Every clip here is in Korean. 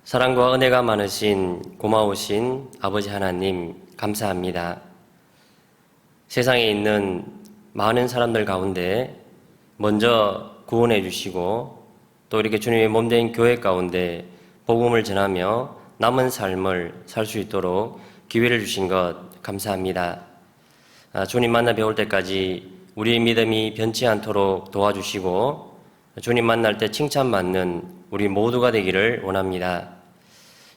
사랑과 은혜가 많으신 고마우신 아버지 하나님 감사합니다. 세상에 있는 많은 사람들 가운데 먼저 구원해 주시고 또 이렇게 주님의 몸된 교회 가운데 복음을 전하며 남은 삶을 살 수 있도록 기회를 주신 것 감사합니다. 주님 만나 배울 때까지 우리의 믿음이 변치 않도록 도와주시고 주님 만날 때 칭찬받는 우리 모두가 되기를 원합니다.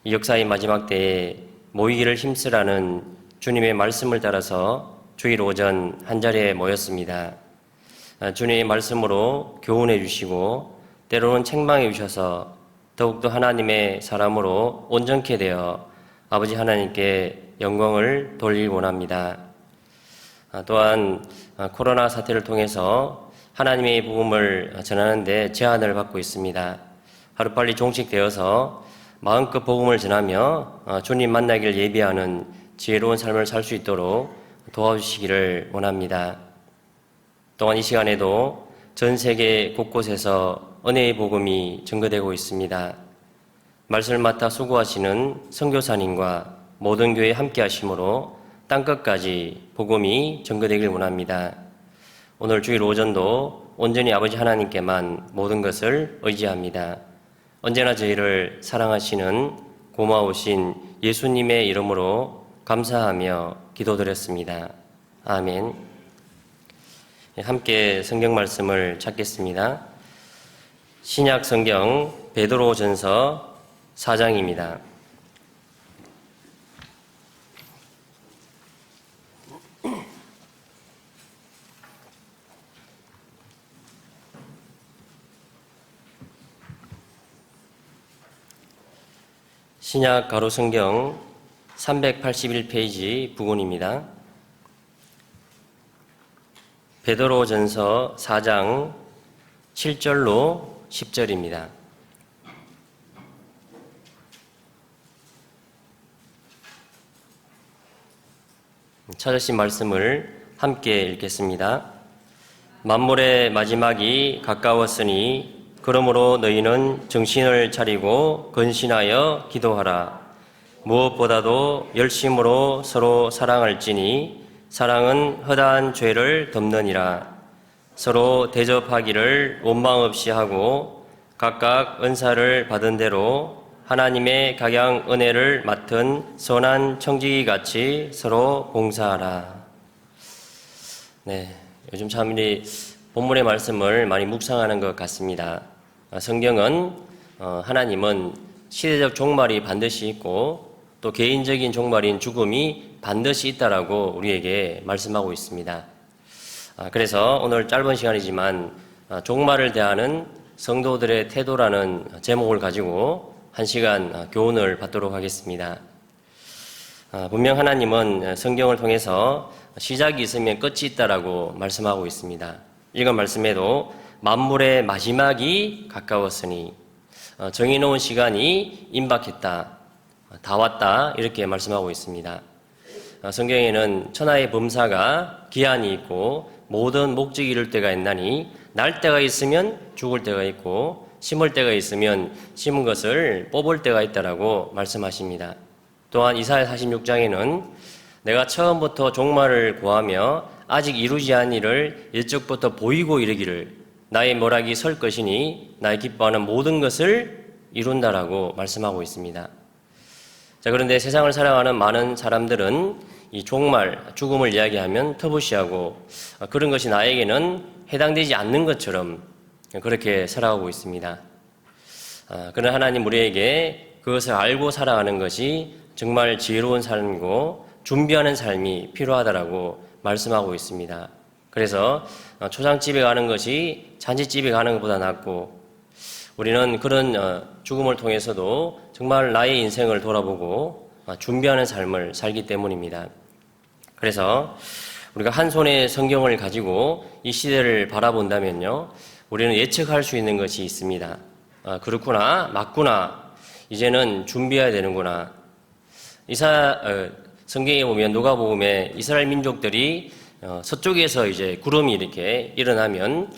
이 역사의 마지막 때에 모이기를 힘쓰라는 주님의 말씀을 따라서 주일 오전 한자리에 모였습니다. 주님의 말씀으로 교훈해 주시고 때로는 책망해 주셔서 더욱더 하나님의 사람으로 온전케 되어 아버지 하나님께 영광을 돌리길 원합니다. 또한 코로나 사태를 통해서 하나님의 복음을 전하는데 제한을 받고 있습니다. 하루빨리 종식되어서 마음껏 복음을 전하며 주님 만나길 예비하는 지혜로운 삶을 살 수 있도록 도와주시기를 원합니다. 또한 이 시간에도 전 세계 곳곳에서 은혜의 복음이 증거되고 있습니다. 말씀을 맡아 수고하시는 선교사님과 모든 교회 함께 하심으로 땅끝까지 복음이 증거되길 원합니다. 오늘 주일 오전도 온전히 아버지 하나님께만 모든 것을 의지합니다. 언제나 저희를 사랑하시는 고마우신 예수님의 이름으로 감사하며 기도드렸습니다. 아멘. 함께 성경 말씀을 찾겠습니다. 신약 성경 베드로전서 4장입니다. 신약 가로 성경 381페이지 부분입니다. 베드로전서 4장 7절로 10절입니다. 찾으신 말씀을 함께 읽겠습니다. 만물의 마지막이 가까웠으니 그러므로 너희는 정신을 차리고 근신하여 기도하라. 무엇보다도 열심으로 서로 사랑할지니 사랑은 허다한 죄를 덮느니라. 서로 대접하기를 원망 없이 하고 각각 은사를 받은 대로 하나님의 각양 은혜를 맡은 선한 청지기 같이 서로 봉사하라. 네, 요즘 참 이 본문의 말씀을 많이 묵상하는 것 같습니다. 성경은 하나님은 시대적 종말이 반드시 있고 또 개인적인 종말인 죽음이 반드시 있다라고 우리에게 말씀하고 있습니다. 그래서 오늘 짧은 시간이지만 종말을 대하는 성도들의 태도라는 제목을 가지고 한 시간 교훈을 받도록 하겠습니다. 분명 하나님은 성경을 통해서 시작이 있으면 끝이 있다라고 말씀하고 있습니다. 이건 말씀에도 만물의 마지막이 가까웠으니 정해놓은 시간이 임박했다, 다 왔다 이렇게 말씀하고 있습니다. 성경에는 천하의 범사가 기한이 있고 모든 목적이 이룰 때가 있나니 날 때가 있으면 죽을 때가 있고 심을 때가 있으면 심은 것을 뽑을 때가 있다라고 말씀하십니다. 또한 이사야 46장에는 내가 처음부터 종말을 구하며 아직 이루지 않은 일을 일찍부터 보이고 이르기를 나의 묘락이 설 것이니 나의 기뻐하는 모든 것을 이룬다라고 말씀하고 있습니다. 자, 그런데 세상을 살아가는 많은 사람들은 이 종말, 죽음을 이야기하면 터부시하고 그런 것이 나에게는 해당되지 않는 것처럼 그렇게 살아가고 있습니다. 그러나 하나님 우리에게 그것을 알고 살아가는 것이 정말 지혜로운 삶이고 준비하는 삶이 필요하다라고 말씀하고 있습니다. 그래서 초장집에 가는 것이 잔치집에 가는 것보다 낫고 우리는 그런 죽음을 통해서도 정말 나의 인생을 돌아보고 준비하는 삶을 살기 때문입니다. 그래서 우리가 한 손에 성경을 가지고 이 시대를 바라본다면요, 우리는 예측할 수 있는 것이 있습니다. 그렇구나, 맞구나, 이제는 준비해야 되는구나. 성경에 보면 누가복음에 이스라엘 민족들이 서쪽에서 이제 구름이 이렇게 일어나면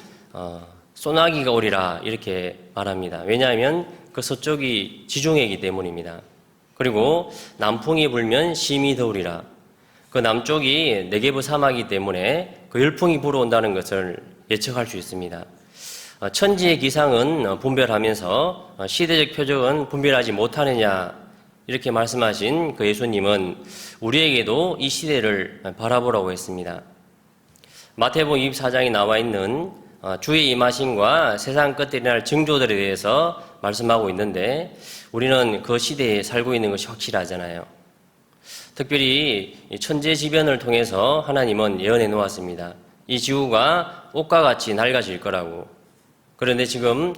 소나기가 오리라 이렇게 말합니다. 왜냐하면 그 서쪽이 지중해이기 때문입니다. 그리고 남풍이 불면 심히 더우리라. 그 남쪽이 네게브 사막이기 때문에 그 열풍이 불어온다는 것을 예측할 수 있습니다. 천지의 기상은 분별하면서 시대적 표적은 분별하지 못하느냐 이렇게 말씀하신 그 예수님은 우리에게도 이 시대를 바라보라고 했습니다. 마태복음 24장에 나와 있는 주의 임하심과 세상 끝에 일어날 징조들에 대해서 말씀하고 있는데 우리는 그 시대에 살고 있는 것이 확실하잖아요. 특별히 천재지변을 통해서 하나님은 예언해 놓았습니다. 이 지구가 옷과 같이 낡아질 거라고. 그런데 지금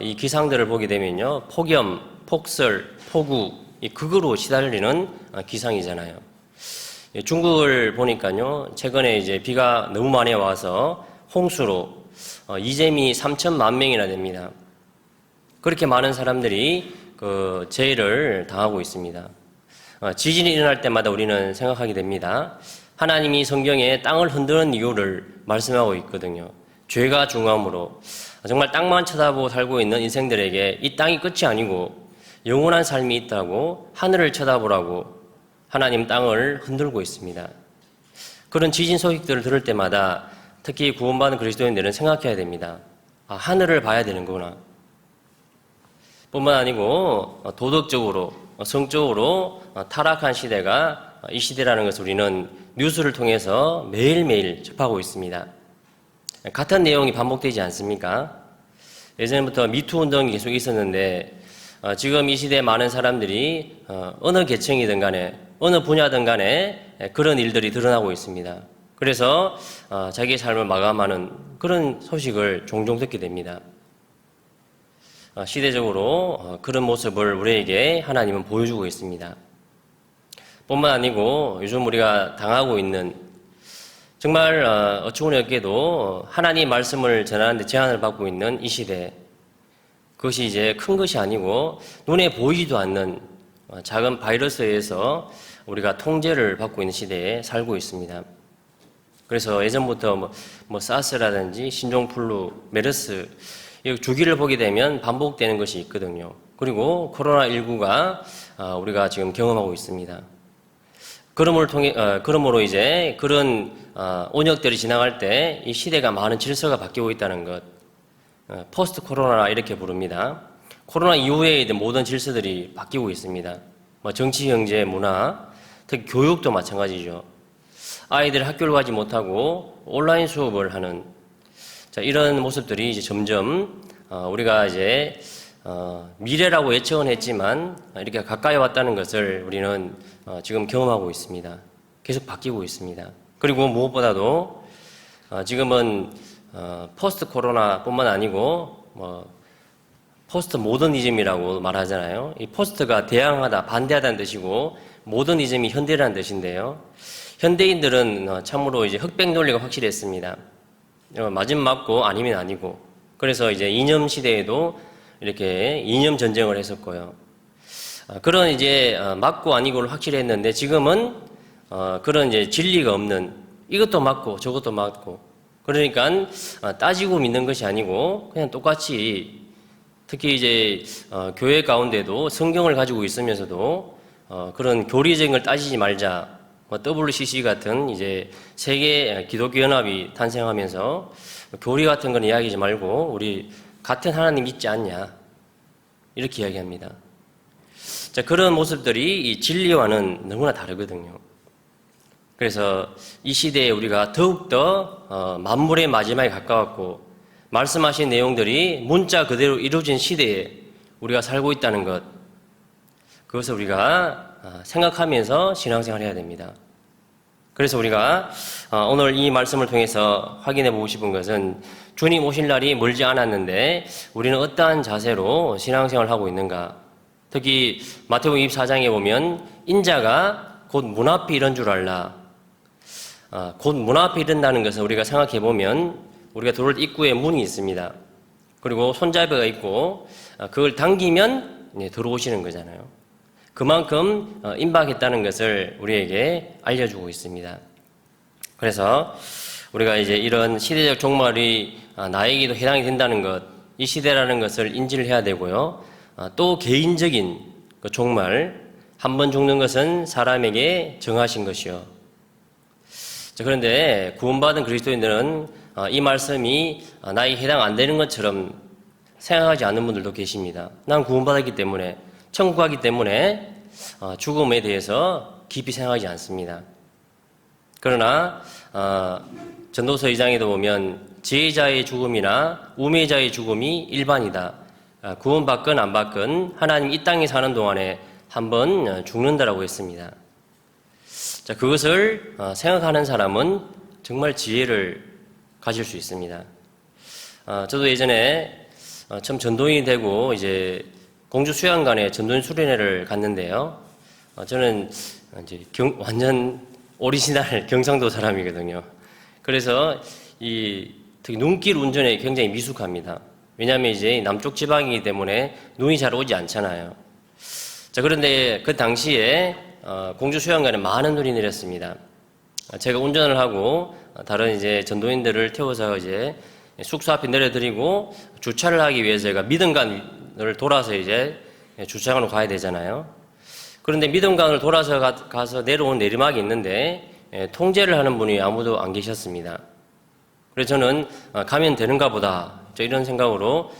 이 기상들을 보게 되면요, 폭염, 폭설, 폭우, 이 극으로 시달리는 기상이잖아요. 중국을 보니까요, 최근에 이제 비가 너무 많이 와서 홍수로 이재민이 3천만 명이나 됩니다. 그렇게 많은 사람들이 그 재해를 당하고 있습니다. 지진이 일어날 때마다 우리는 생각하게 됩니다. 하나님이 성경에 땅을 흔드는 이유를 말씀하고 있거든요. 죄가 중함으로 정말 땅만 쳐다보고 살고 있는 인생들에게 이 땅이 끝이 아니고 영원한 삶이 있다고 하늘을 쳐다보라고 하나님 땅을 흔들고 있습니다. 그런 지진 소식들을 들을 때마다 특히 구원받은 그리스도인들은 생각해야 됩니다. 하늘을 봐야 되는구나. 뿐만 아니고 도덕적으로, 성적으로 타락한 시대가 이 시대라는 것을 우리는 뉴스를 통해서 매일매일 접하고 있습니다. 같은 내용이 반복되지 않습니까? 예전부터 미투 운동이 계속 있었는데 지금 이 시대에 많은 사람들이 어느 계층이든 간에 어느 분야든 간에 그런 일들이 드러나고 있습니다. 그래서 자기의 삶을 마감하는 그런 소식을 종종 듣게 됩니다. 시대적으로 그런 모습을 우리에게 하나님은 보여주고 있습니다. 뿐만 아니고 요즘 우리가 당하고 있는 정말 어처구니 없게도 하나님 말씀을 전하는데 제한을 받고 있는 이 시대, 그것이 이제 큰 것이 아니고 눈에 보이지도 않는 작은 바이러스에 의해서 우리가 통제를 받고 있는 시대에 살고 있습니다. 그래서 예전부터 사스라든지 신종플루, 메르스 이 주기를 보게 되면 반복되는 것이 있거든요. 그리고 코로나19가 우리가 지금 경험하고 있습니다. 그러므로 이제 그런 온역들이 지나갈 때 이 시대가 많은 질서가 바뀌고 있다는 것, 포스트 코로나 이렇게 부릅니다. 코로나 이후에 모든 질서들이 바뀌고 있습니다. 정치, 경제, 문화, 특히 교육도 마찬가지죠. 아이들 학교를 가지 못하고 온라인 수업을 하는 이런 모습들이 이제 점점 우리가 이제 미래라고 예측은 했지만 이렇게 가까이 왔다는 것을 우리는 지금 경험하고 있습니다. 계속 바뀌고 있습니다. 그리고 무엇보다도 지금은 포스트 코로나뿐만 아니고 포스트 모더니즘이라고 말하잖아요. 이 포스트가 대항하다, 반대하다는 뜻이고 모더니즘이 현대라는 뜻인데요. 현대인들은 참으로 이제 흑백 논리가 확실했습니다. 맞으면 맞고 아니면 아니고. 그래서 이제 이념 시대에도 이렇게 이념 전쟁을 했었고요. 그런 이제 맞고 아니고를 확실히 했는데 지금은 그런 이제 진리가 없는 이것도 맞고 저것도 맞고 그러니까 따지고 믿는 것이 아니고 그냥 똑같이 특히 이제 교회 가운데도 성경을 가지고 있으면서도 그런 교리적인 걸 따지지 말자. WCC 같은 이제 세계 기독교 연합이 탄생하면서 교리 같은 건 이야기하지 말고 우리 같은 하나님 믿지 않냐 이렇게 이야기합니다. 자, 그런 모습들이 이 진리와는 너무나 다르거든요. 그래서 이 시대에 우리가 더욱더 만물의 마지막에 가까웠고 말씀하신 내용들이 문자 그대로 이루어진 시대에 우리가 살고 있다는 것, 그것을 우리가 생각하면서 신앙생활을 해야 됩니다. 그래서 우리가 오늘 이 말씀을 통해서 확인해 보고 싶은 것은 주님 오실 날이 멀지 않았는데 우리는 어떠한 자세로 신앙생활을 하고 있는가. 특히 마태복음 24장에 보면 인자가 곧 문 앞에 이른 줄 알라. 곧 문 앞에 이른다는 것은 우리가 생각해 보면 우리가 들어올 입구에 문이 있습니다. 그리고 손잡이가 있고 그걸 당기면 들어오시는 거잖아요. 그만큼 임박했다는 것을 우리에게 알려주고 있습니다. 그래서 우리가 이제 이런 시대적 종말이 나에게도 해당이 된다는 것, 이 시대라는 것을 인지를 해야 되고요. 또 개인적인 그 종말, 한 번 죽는 것은 사람에게 정하신 것이요. 그런데 구원받은 그리스도인들은 이 말씀이 나에게 해당 안 되는 것처럼 생각하지 않는 분들도 계십니다. 난 구원받았기 때문에, 천국 가기 때문에 죽음에 대해서 깊이 생각하지 않습니다. 그러나 전도서 2장에도 보면 지혜자의 죽음이나 우매자의 죽음이 일반이다. 구원받건 안 받건 하나님 이 땅에 사는 동안에 한번 죽는다라고 했습니다. 자, 그것을 생각하는 사람은 정말 지혜를 가질 수 있습니다. 저도 예전에 처음 전도인이 되고 이제 공주 수양관에 전도인 수련회를 갔는데요. 저는 이제 완전 오리지널 경상도 사람이거든요. 그래서 특히 눈길 운전에 굉장히 미숙합니다. 왜냐하면 이제 남쪽 지방이기 때문에 눈이 잘 오지 않잖아요. 자, 그런데 그 당시에 공주 수양관에 많은 눈이 내렸습니다. 제가 운전을 하고 다른 이제 전도인들을 태워서 이제 숙소 앞에 내려드리고 주차를 하기 위해서 제가 믿음강을 돌아서 이제 주차장으로 가야 되잖아요. 그런데 믿음강을 돌아서 가서 내려온 내리막이 있는데 통제를 하는 분이 아무도 안 계셨습니다. 그래서 저는 가면 되는가 보다 이런 생각으로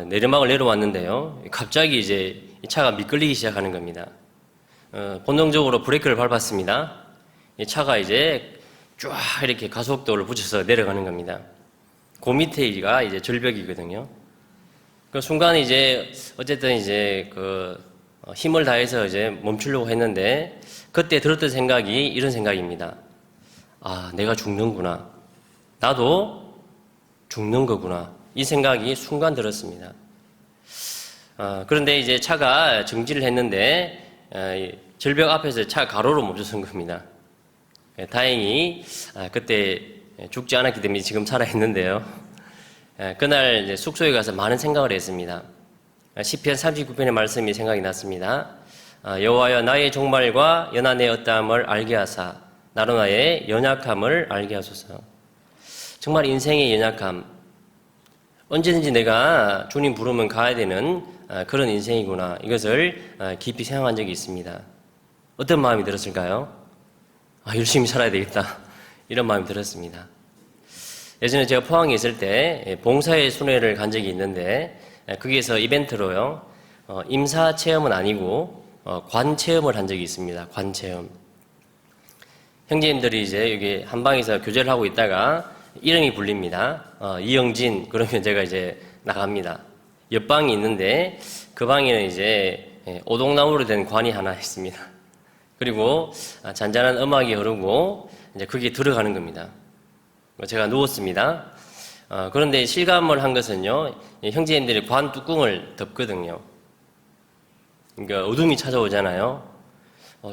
내리막을 내려왔는데요. 갑자기 이제 이 차가 미끌리기 시작하는 겁니다. 본능적으로 브레이크를 밟았습니다. 이 차가 이제 쫙 이렇게 가속도를 붙여서 내려가는 겁니다. 그 밑에가 이제 절벽이거든요. 그 순간 이제 어쨌든 이제 힘을 다해서 이제 멈추려고 했는데 그때 들었던 생각이 이런 생각입니다. 아, 내가 죽는구나. 나도 죽는 거구나. 이 생각이 순간 들었습니다. 그런데 이제 차가 정지를 했는데 절벽 앞에서 차 가로로 멈춰선 겁니다. 다행히 그때 죽지 않았기 때문에 지금 살아있는데요. 그날 이제 숙소에 가서 많은 생각을 했습니다. 시편 39편의 말씀이 생각이 났습니다. 여호와여 나의 종말과 연한 내 어떠함을 알게 하사 나로 나의 연약함을 알게 하소서. 정말 인생의 연약함, 언제든지 내가 주님 부르면 가야 되는 그런 인생이구나. 이것을 깊이 생각한 적이 있습니다. 어떤 마음이 들었을까요? 열심히 살아야 되겠다. 이런 마음이 들었습니다. 예전에 제가 포항에 있을 때 봉사의 순회를 간 적이 있는데 거기에서 이벤트로요. 임사 체험은 아니고 관 체험을 한 적이 있습니다. 관 체험. 형제님들이 이제 여기 한 방에서 교제를 하고 있다가 이름이 불립니다. 이영진. 그러면 제가 이제 나갑니다. 옆방이 있는데 그 방에는 이제 오동나무로 된 관이 하나 있습니다. 그리고 잔잔한 음악이 흐르고 이제 거기에 들어가는 겁니다. 제가 누웠습니다. 그런데 실감을 한 것은요, 형제님들이 관 뚜껑을 덮거든요. 그러니까 어둠이 찾아오잖아요.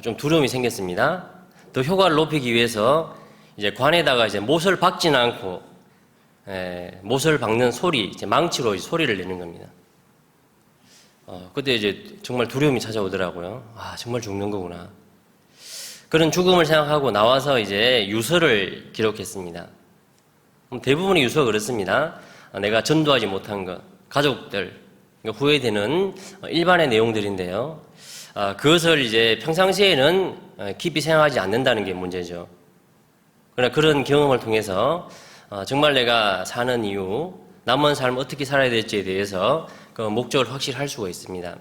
좀 두려움이 생겼습니다. 더 효과를 높이기 위해서 이제 관에다가 이제 못을 박지는 않고 못을 박는 소리, 이제 망치로 소리를 내는 겁니다. 그때 이제 정말 두려움이 찾아오더라고요. 정말 죽는 거구나. 그런 죽음을 생각하고 나와서 이제 유서를 기록했습니다. 대부분의 유서가 그렇습니다. 내가 전도하지 못한 것, 가족들, 후회되는 일반의 내용들인데요. 그것을 이제 평상시에는 깊이 생각하지 않는다는 게 문제죠. 그러나 그런 경험을 통해서 정말 내가 사는 이유, 남은 삶을 어떻게 살아야 될지에 대해서 그 목적을 확실히 할 수가 있습니다.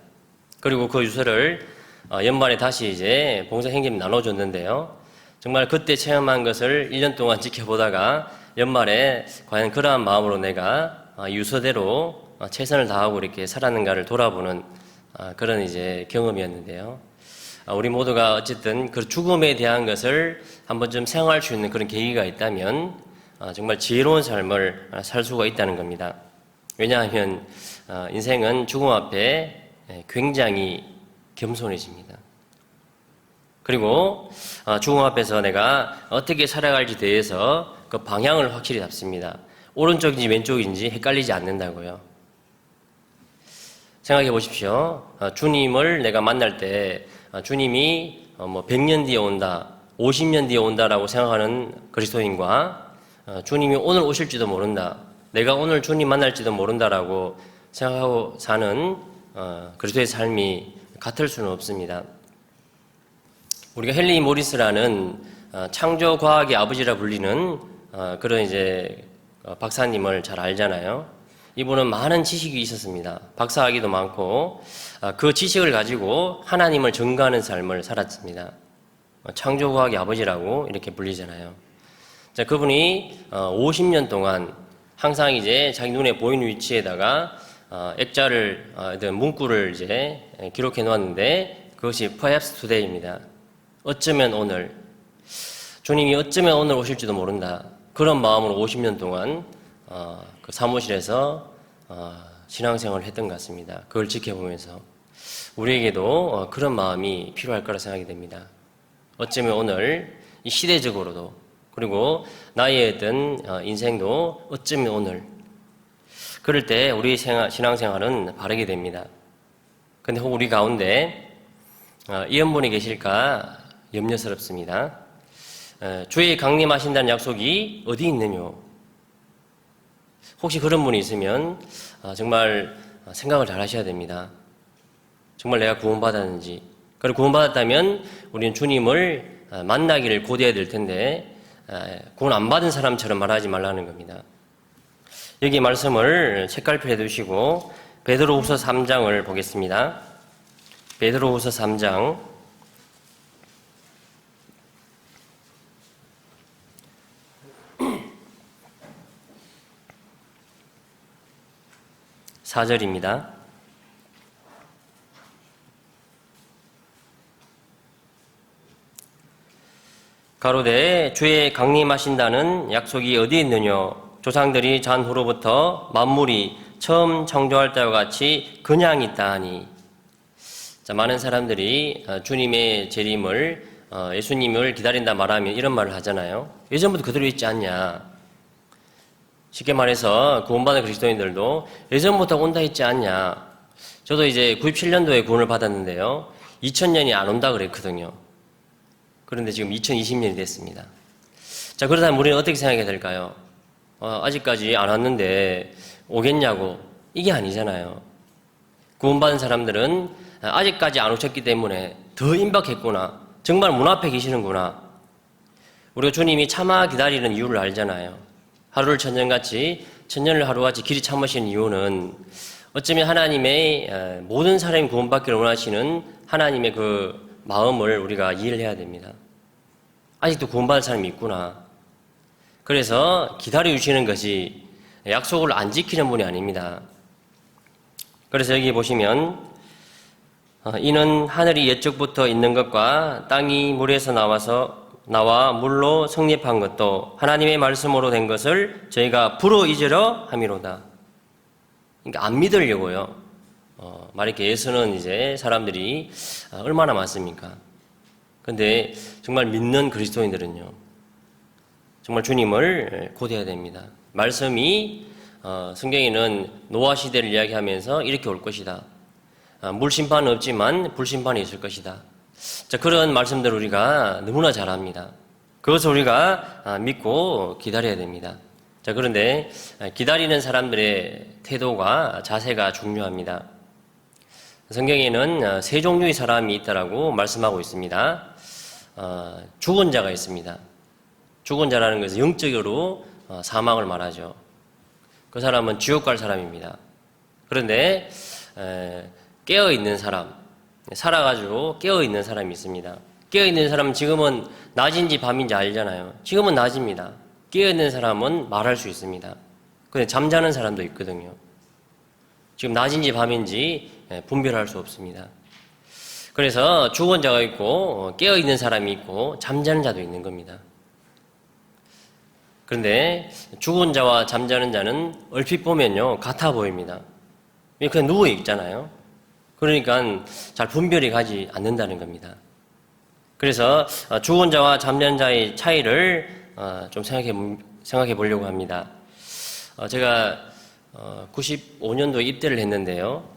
그리고 그 유서를 연말에 다시 이제 봉사 형님이 나눠줬는데요. 정말 그때 체험한 것을 1년 동안 지켜보다가 연말에 과연 그러한 마음으로 내가 유서대로 최선을 다하고 이렇게 살았는가를 돌아보는 그런 이제 경험이었는데요. 우리 모두가 어쨌든 그 죽음에 대한 것을 한번 좀 생각할 수 있는 그런 계기가 있다면 정말 지혜로운 삶을 살 수가 있다는 겁니다. 왜냐하면 인생은 죽음 앞에 굉장히 겸손해집니다. 그리고 죽음 앞에서 내가 어떻게 살아갈지 대해서 그 방향을 확실히 잡습니다. 오른쪽인지 왼쪽인지 헷갈리지 않는다고요. 생각해 보십시오. 주님을 내가 만날 때 주님이 100년 뒤에 온다, 50년 뒤에 온다라고 생각하는 그리스도인과 주님이 오늘 오실지도 모른다, 내가 오늘 주님 만날지도 모른다라고 생각하고 사는 그리스도의 삶이 같을 수는 없습니다. 우리가 헨리 모리스라는 창조 과학의 아버지라 불리는 그런 이제 박사님을 잘 알잖아요. 이분은 많은 지식이 있었습니다. 박사학위도 많고 그 지식을 가지고 하나님을 증거하는 삶을 살았습니다. 창조 과학의 아버지라고 이렇게 불리잖아요. 자, 그분이 50년 동안 항상 이제 자기 눈에 보이는 위치에다가 액자를 문구를 이제 기록해 놓았는데 그것이 Perhaps Today입니다. 어쩌면 오늘, 주님이 어쩌면 오늘 오실지도 모른다. 그런 마음으로 50년 동안 그 사무실에서 신앙생활을 했던 것 같습니다. 그걸 지켜보면서 우리에게도 그런 마음이 필요할 거라 생각이 됩니다. 어쩌면 오늘 이 시대적으로도 그리고 나의 어떤 인생도 어쩌면 오늘 그럴 때 우리 신앙생활은 바르게 됩니다. 근데 혹 우리 가운데 이런 분이 계실까 염려스럽습니다. 주의 강림하신다는 약속이 어디 있느냐? 혹시 그런 분이 있으면 정말 생각을 잘 하셔야 됩니다. 정말 내가 구원받았는지, 그리고 구원받았다면 우리는 주님을 만나기를 고대해야 될 텐데 구원 안 받은 사람처럼 말하지 말라는 겁니다. 여기 말씀을 책갈피에 두시고 베드로후서 3장을 보겠습니다. 베드로후서 3장 4절입니다. 가로되 주의 강림하신다는 약속이 어디 있느냐? 조상들이 전후로부터 만물이 처음 창조할 때와 같이 그냥 있다 하니. 자, 많은 사람들이 주님의 재림을 예수님을 기다린다 말하면 이런 말을 하잖아요. 예전부터 그대로 있지 않냐? 쉽게 말해서 구원받은 그리스도인들도 예전부터 온다 했지 않냐? 저도 이제 97년도에 구원을 받았는데요. 2000년이 안 온다 그랬거든요. 그런데 지금 2020년이 됐습니다. 자, 그렇다면 우리는 어떻게 생각해야 될까요? 아직까지 안 왔는데 오겠냐고? 이게 아니잖아요. 구원받은 사람들은 아직까지 안 오셨기 때문에 더 임박했구나. 정말 문 앞에 계시는구나. 우리가 주님이 참아 기다리는 이유를 알잖아요. 하루를 천년같이, 천년을 하루같이 길이 참으시는 이유는 어쩌면 하나님의 모든 사람이 구원받기를 원하시는 하나님의 그 마음을 우리가 이해를 해야 됩니다. 아직도 구원받을 사람이 있구나. 그래서 기다려주시는 것이 약속을 안 지키는 분이 아닙니다. 그래서 여기 보시면 이는 하늘이 옛적부터 있는 것과 땅이 물에서 나와 물로 성립한 것도 하나님의 말씀으로 된 것을 저희가 불어 잊으려 함이로다. 그러니까 안 믿으려고요. 말이렇게 예수는 이제 사람들이 얼마나 많습니까? 근데 정말 믿는 그리스도인들은요, 정말 주님을 고대해야 됩니다. 말씀이 성경에는 노아 시대를 이야기하면서 이렇게 올 것이다. 물 심판은 없지만 불 심판이 있을 것이다. 자, 그런 말씀들을 우리가 너무나 잘 압니다. 그것을 우리가 믿고 기다려야 됩니다. 자, 그런데 기다리는 사람들의 태도가 자세가 중요합니다. 성경에는 세 종류의 사람이 있다라고 말씀하고 있습니다. 죽은 자가 있습니다. 죽은 자라는 것은 영적으로 사망을 말하죠. 그 사람은 지옥 갈 사람입니다. 그런데 깨어있는 사람, 살아가지고 깨어있는 사람이 있습니다. 깨어있는 사람은 지금은 낮인지 밤인지 알잖아요. 지금은 낮입니다. 깨어있는 사람은 말할 수 있습니다. 그런데 잠자는 사람도 있거든요. 지금 낮인지 밤인지 분별할 수 없습니다. 그래서 죽은 자가 있고 깨어있는 사람이 있고 잠자는 자도 있는 겁니다. 그런데 죽은 자와 잠자는 자는 얼핏 보면요 같아 보입니다. 그냥 누워 있잖아요. 그러니까 잘 분별이 가지 않는다는 겁니다. 그래서 죽은 자와 잠자는 자의 차이를 좀 생각해 보려고 합니다. 제가 95년도에 입대를 했는데요.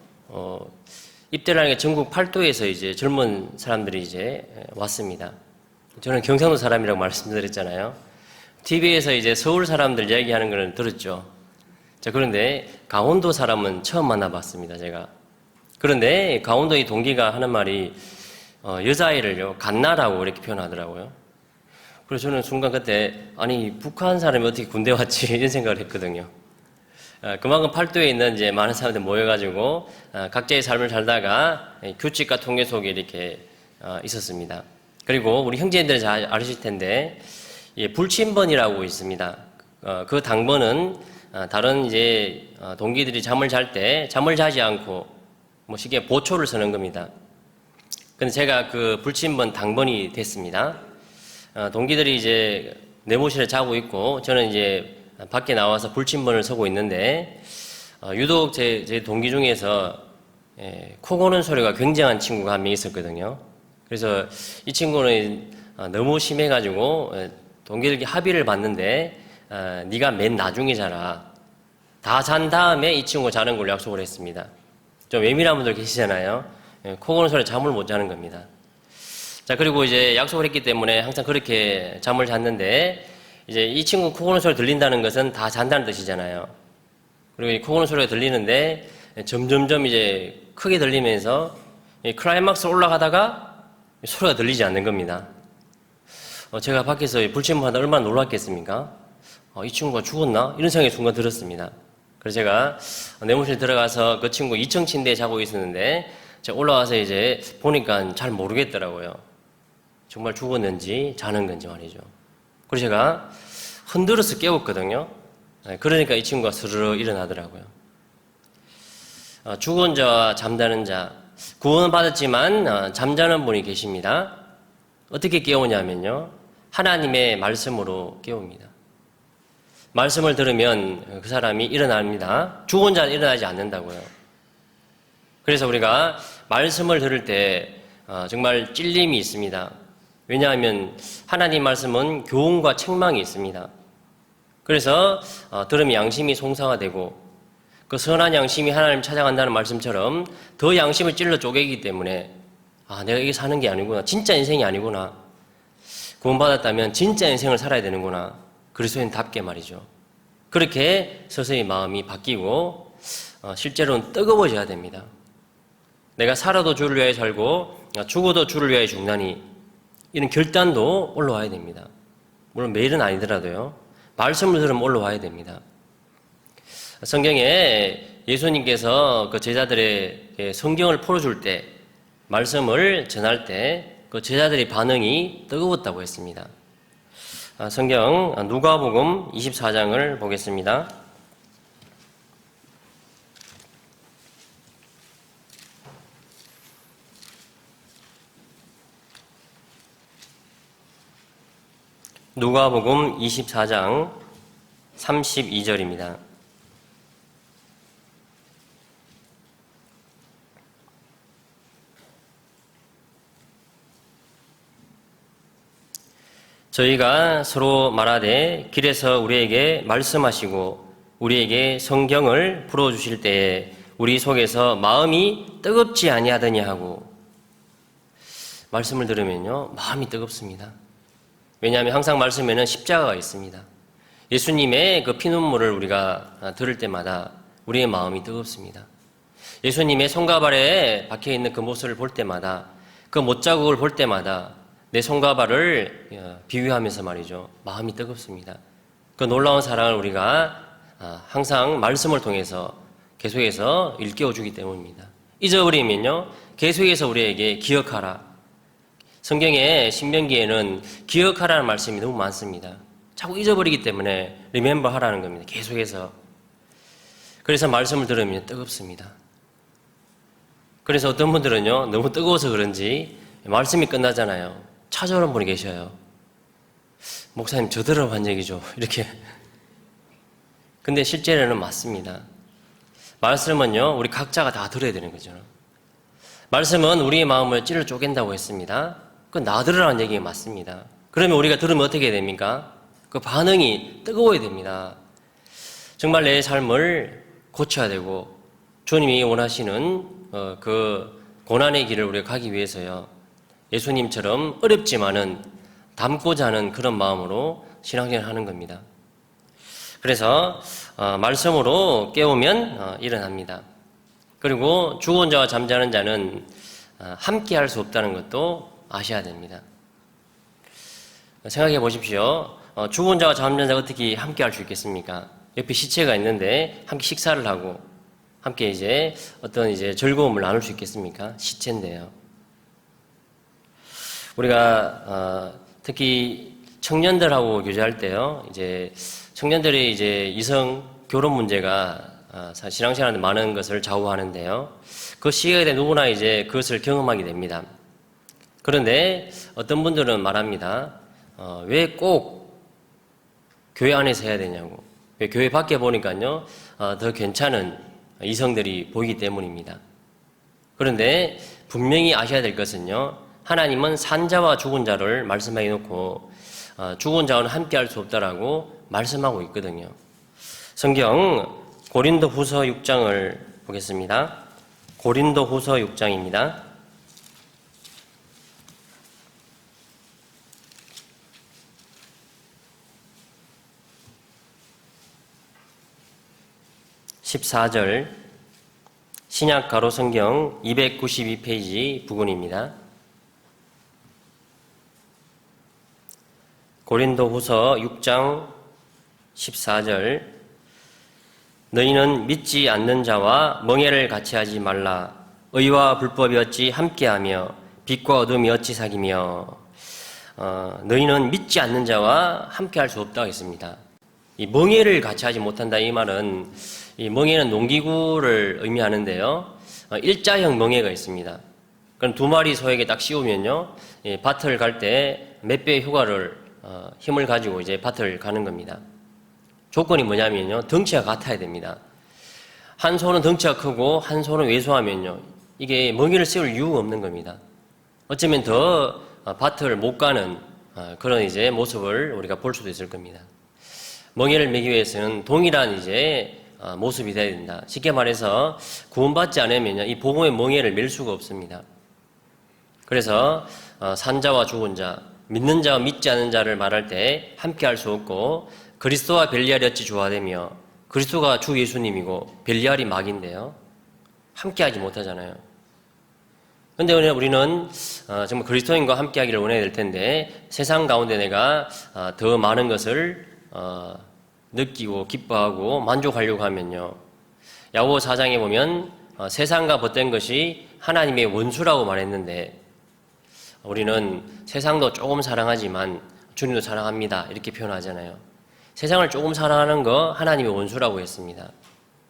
입대를 하는 게 전국 8도에서 이제 젊은 사람들이 이제 왔습니다. 저는 경상도 사람이라고 말씀드렸잖아요. TV에서 이제 서울 사람들 이야기하는 거는 들었죠. 자, 그런데 강원도 사람은 처음 만나봤습니다, 제가. 그런데 강원도의 동기가 하는 말이 여자아이를요 갓나라고 이렇게 표현하더라고요. 그래서 저는 순간 그때 아니 북한 사람이 어떻게 군대 왔지 이런 생각을 했거든요. 그만큼 팔도에 있는 이제 많은 사람들 모여가지고 각자의 삶을 살다가 규칙과 통계 속에 이렇게 있었습니다. 그리고 우리 형제님들은 잘 아실 텐데 불침번이라고 있습니다. 그 당번은 다른 이제 동기들이 잠을 잘 때 잠을 자지 않고 뭐 쉽게 보초를 서는 겁니다. 근데 제가 그 불침번 당번이 됐습니다. 동기들이 이제 내무실에 자고 있고 저는 이제 밖에 나와서 불침번을 서고 있는데 유독 제 동기 중에서 코 고는 소리가 굉장한 친구가 한 명 있었거든요. 그래서 이 친구는 너무 심해가지고 동기들끼리 합의를 봤는데 네가 맨 나중에 자라. 다 잔 다음에 이 친구 자는 걸로 약속을 했습니다. 좀 예민한 분들 계시잖아요. 코 고는 소리에 잠을 못 자는 겁니다. 자, 그리고 이제 약속을 했기 때문에 항상 그렇게 잠을 잤는데 이제 이 친구 코 고는 소리 들린다는 것은 다 잔다는 뜻이잖아요. 그리고 이 코 고는 소리가 들리는데 점점점 이제 크게 들리면서 클라이막스 올라가다가 소리가 들리지 않는 겁니다. 제가 밖에서 불침번하다 얼마나 놀랐겠습니까? 이 친구가 죽었나? 이런 생각이 순간 들었습니다. 그래서 제가 내무실 들어가서 그 친구 2층 침대에 자고 있었는데 제가 올라와서 이제 보니까 잘 모르겠더라고요. 정말 죽었는지 자는 건지 말이죠. 그래서 제가 흔들어서 깨웠거든요. 그러니까 이 친구가 스르르 일어나더라고요. 죽은 자와 잠자는 자, 구원은 받았지만 잠자는 분이 계십니다. 어떻게 깨우냐면요, 하나님의 말씀으로 깨웁니다. 말씀을 들으면 그 사람이 일어납니다. 죽은 자는 일어나지 않는다고요. 그래서 우리가 말씀을 들을 때 정말 찔림이 있습니다. 왜냐하면 하나님 말씀은 교훈과 책망이 있습니다. 그래서 들으면 양심이 송사가 되고 그 선한 양심이 하나님 찾아간다는 말씀처럼 더 양심을 찔러 쪼개기 때문에 내가 이게 사는 게 아니구나. 진짜 인생이 아니구나. 구원받았다면 진짜 인생을 살아야 되는구나. 그리스도인답게 말이죠. 그렇게 서서히 마음이 바뀌고 실제로는 뜨거워져야 됩니다. 내가 살아도 주를 위하여 살고 죽어도 주를 위하여 죽나니 이런 결단도 올라와야 됩니다. 물론 매일은 아니더라도요. 말씀을 들으면 올라와야 됩니다. 성경에 예수님께서 그 제자들의 성경을 풀어줄 때 말씀을 전할 때 그 제자들의 반응이 뜨거웠다고 했습니다. 성경 누가복음 24장을 보겠습니다. 누가복음 24장 32절입니다. 저희가 서로 말하되 길에서 우리에게 말씀하시고 우리에게 성경을 풀어주실 때에 우리 속에서 마음이 뜨겁지 아니하더냐 하고, 말씀을 들으면요 마음이 뜨겁습니다. 왜냐하면 항상 말씀에는 십자가가 있습니다. 예수님의 그 피눈물을 우리가 들을 때마다 우리의 마음이 뜨겁습니다. 예수님의 손과 발에 박혀있는 그 모습을 볼 때마다, 그 못자국을 볼 때마다 내 손과 발을 비유하면서 말이죠, 마음이 뜨겁습니다. 그 놀라운 사랑을 우리가 항상 말씀을 통해서 계속해서 일깨워주기 때문입니다. 잊어버리면요 계속해서 우리에게 기억하라. 성경의 신명기에는 기억하라는 말씀이 너무 많습니다. 자꾸 잊어버리기 때문에 remember 하라는 겁니다. 계속해서. 그래서 말씀을 들으면 뜨겁습니다. 그래서 어떤 분들은요 너무 뜨거워서 그런지 말씀이 끝나잖아요, 찾아오는 분이 계셔요. 목사님 저 들어본 적이죠 이렇게. 근데 실제로는 맞습니다. 말씀은요 우리 각자가 다 들어야 되는 거죠. 말씀은 우리의 마음을 찔러 쪼갠다고 했습니다. 그건 나 들으라는 얘기가 맞습니다. 그러면 우리가 들으면 어떻게 됩니까? 그 반응이 뜨거워야 됩니다. 정말 내 삶을 고쳐야 되고 주님이 원하시는 그 고난의 길을 우리가 가기 위해서요 예수님처럼 어렵지만은 담고자 하는 그런 마음으로 신앙생활을 하는 겁니다. 그래서 말씀으로 깨우면 일어납니다. 그리고 죽은 자와 잠자는 자는 함께 할 수 없다는 것도 아셔야 됩니다. 생각해 보십시오. 죽은 자와 잠자는 자가 어떻게 함께 할 수 있겠습니까? 옆에 시체가 있는데 함께 식사를 하고 함께 이제 어떤 이제 즐거움을 나눌 수 있겠습니까? 시체인데요. 우리가 특히 청년들하고 교제할 때요, 이제 청년들이 이제 이성 결혼 문제가 신앙생활에 많은 것을 좌우하는데요. 그 시기에 대해 누구나 이제 그것을 경험하게 됩니다. 그런데 어떤 분들은 말합니다. 왜 꼭 교회 안에서 해야 되냐고. 왜 교회 밖에 보니까요, 더 괜찮은 이성들이 보이기 때문입니다. 그런데 분명히 아셔야 될 것은요, 하나님은 산자와 죽은 자를 말씀해 놓고 죽은 자와는 함께 할 수 없다라고 말씀하고 있거든요. 성경 고린도 후서 6장을 보겠습니다. 고린도 후서 6장입니다. 14절 신약 가로 성경 292페이지 부근입니다. 고린도 후서 6장 14절 너희는 믿지 않는 자와 멍에를 같이 하지 말라. 의와 불법이 어찌 함께하며 빛과 어둠이 어찌 사귀며 너희는 믿지 않는 자와 함께할 수 없다고 했습니다. 이 멍에를 같이 하지 못한다 이 말은 이 멍에는 농기구를 의미하는데요. 일자형 멍에가 있습니다. 그럼 두 마리 소에게 딱 씌우면요, 밭을 갈 때 몇 배의 효과를 힘을 가지고 이제 밭을 가는 겁니다. 조건이 뭐냐면요, 덩치가 같아야 됩니다. 한 소는 덩치가 크고 한 소는 왜소하면요, 이게 멍에를 씌울 이유가 없는 겁니다. 어쩌면 더 밭을 못 가는 그런 이제 모습을 우리가 볼 수도 있을 겁니다. 멍에를 매기 위해서는 동일한 이제 모습이 되어야 된다. 쉽게 말해서 구원받지 않으면요, 이 복음의 멍에를 맬 수가 없습니다. 그래서 산자와 죽은 자, 믿는 자와 믿지 않는 자를 말할 때 함께 할 수 없고 그리스도와 벨리알이 어찌 조화되며 그리스도가 주 예수님이고 벨리알이 마귀인데요. 함께 하지 못하잖아요. 그런데 우리는 정말 그리스도인과 함께 하기를 원해야 될 텐데 세상 가운데 내가 더 많은 것을 느끼고 기뻐하고 만족하려고 하면요, 야고보 4장에 보면 세상과 벗된 것이 하나님의 원수라고 말했는데 우리는 세상도 조금 사랑하지만 주님도 사랑합니다 이렇게 표현하잖아요. 세상을 조금 사랑하는 거 하나님의 원수라고 했습니다.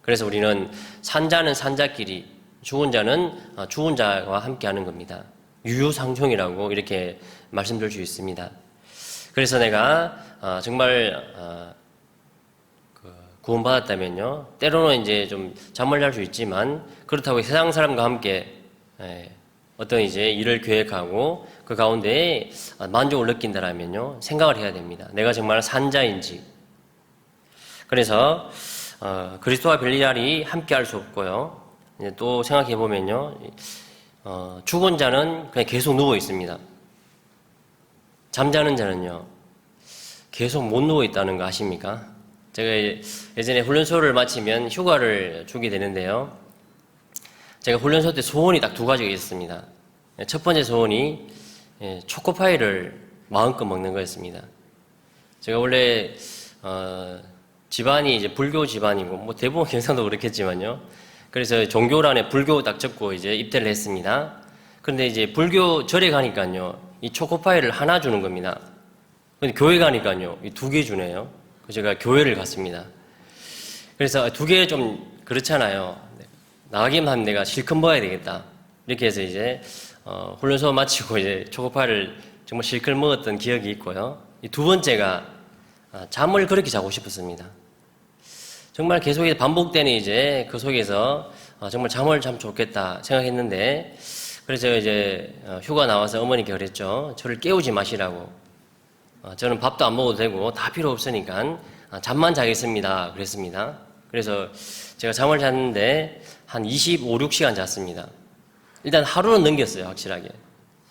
그래서 우리는 산자는 산자끼리, 죽은 자는 죽은 자와 함께 하는 겁니다. 유유상종이라고 이렇게 말씀드릴 수 있습니다. 그래서 내가 정말 구원받았다면요, 때로는 이제 좀 잠을 잘 수 있지만 그렇다고 세상 사람과 함께 어떤 이제 일을 계획하고 그 가운데 만족을 느낀다라면요, 생각을 해야 됩니다. 내가 정말 산자인지. 그래서 그리스도와 벨리알이 함께 할 수 없고요. 또 생각해 보면요, 죽은 자는 그냥 계속 누워 있습니다. 잠자는 자는요, 계속 못 누워 있다는 거 아십니까? 제가 예전에 훈련소를 마치면 휴가를 주게 되는데요. 제가 훈련소 때 소원이 딱 두 가지가 있었습니다. 첫 번째 소원이 초코파이를 마음껏 먹는 거였습니다. 제가 원래 집안이 이제 불교 집안이고 뭐 대부분 경상도 그렇겠지만요. 그래서 종교란에 불교 딱 적고 이제 입대를 했습니다. 그런데 이제 불교 절에 가니까요, 이 초코파이를 하나 주는 겁니다. 근데 교회 가니까요, 이 두 개 주네요. 그래서 제가 교회를 갔습니다. 그래서 두 개 좀 그렇잖아요. 나가기만 하면 내가 실컷 먹어야 되겠다. 이렇게 해서 이제 훈련소 마치고 이제 초코파이를 정말 실컷 먹었던 기억이 있고요. 이 두 번째가 잠을 그렇게 자고 싶었습니다. 정말 계속 반복되는 이제 그 속에서 정말 잠을 자면 좋겠다 생각했는데, 그래서 이제 휴가 나와서 어머니께 그랬죠. 저를 깨우지 마시라고. 저는 밥도 안 먹어도 되고 다 필요 없으니까 잠만 자겠습니다 그랬습니다. 그래서 제가 잠을 잤는데 한 25, 6시간 잤습니다. 일단 하루는 넘겼어요, 확실하게.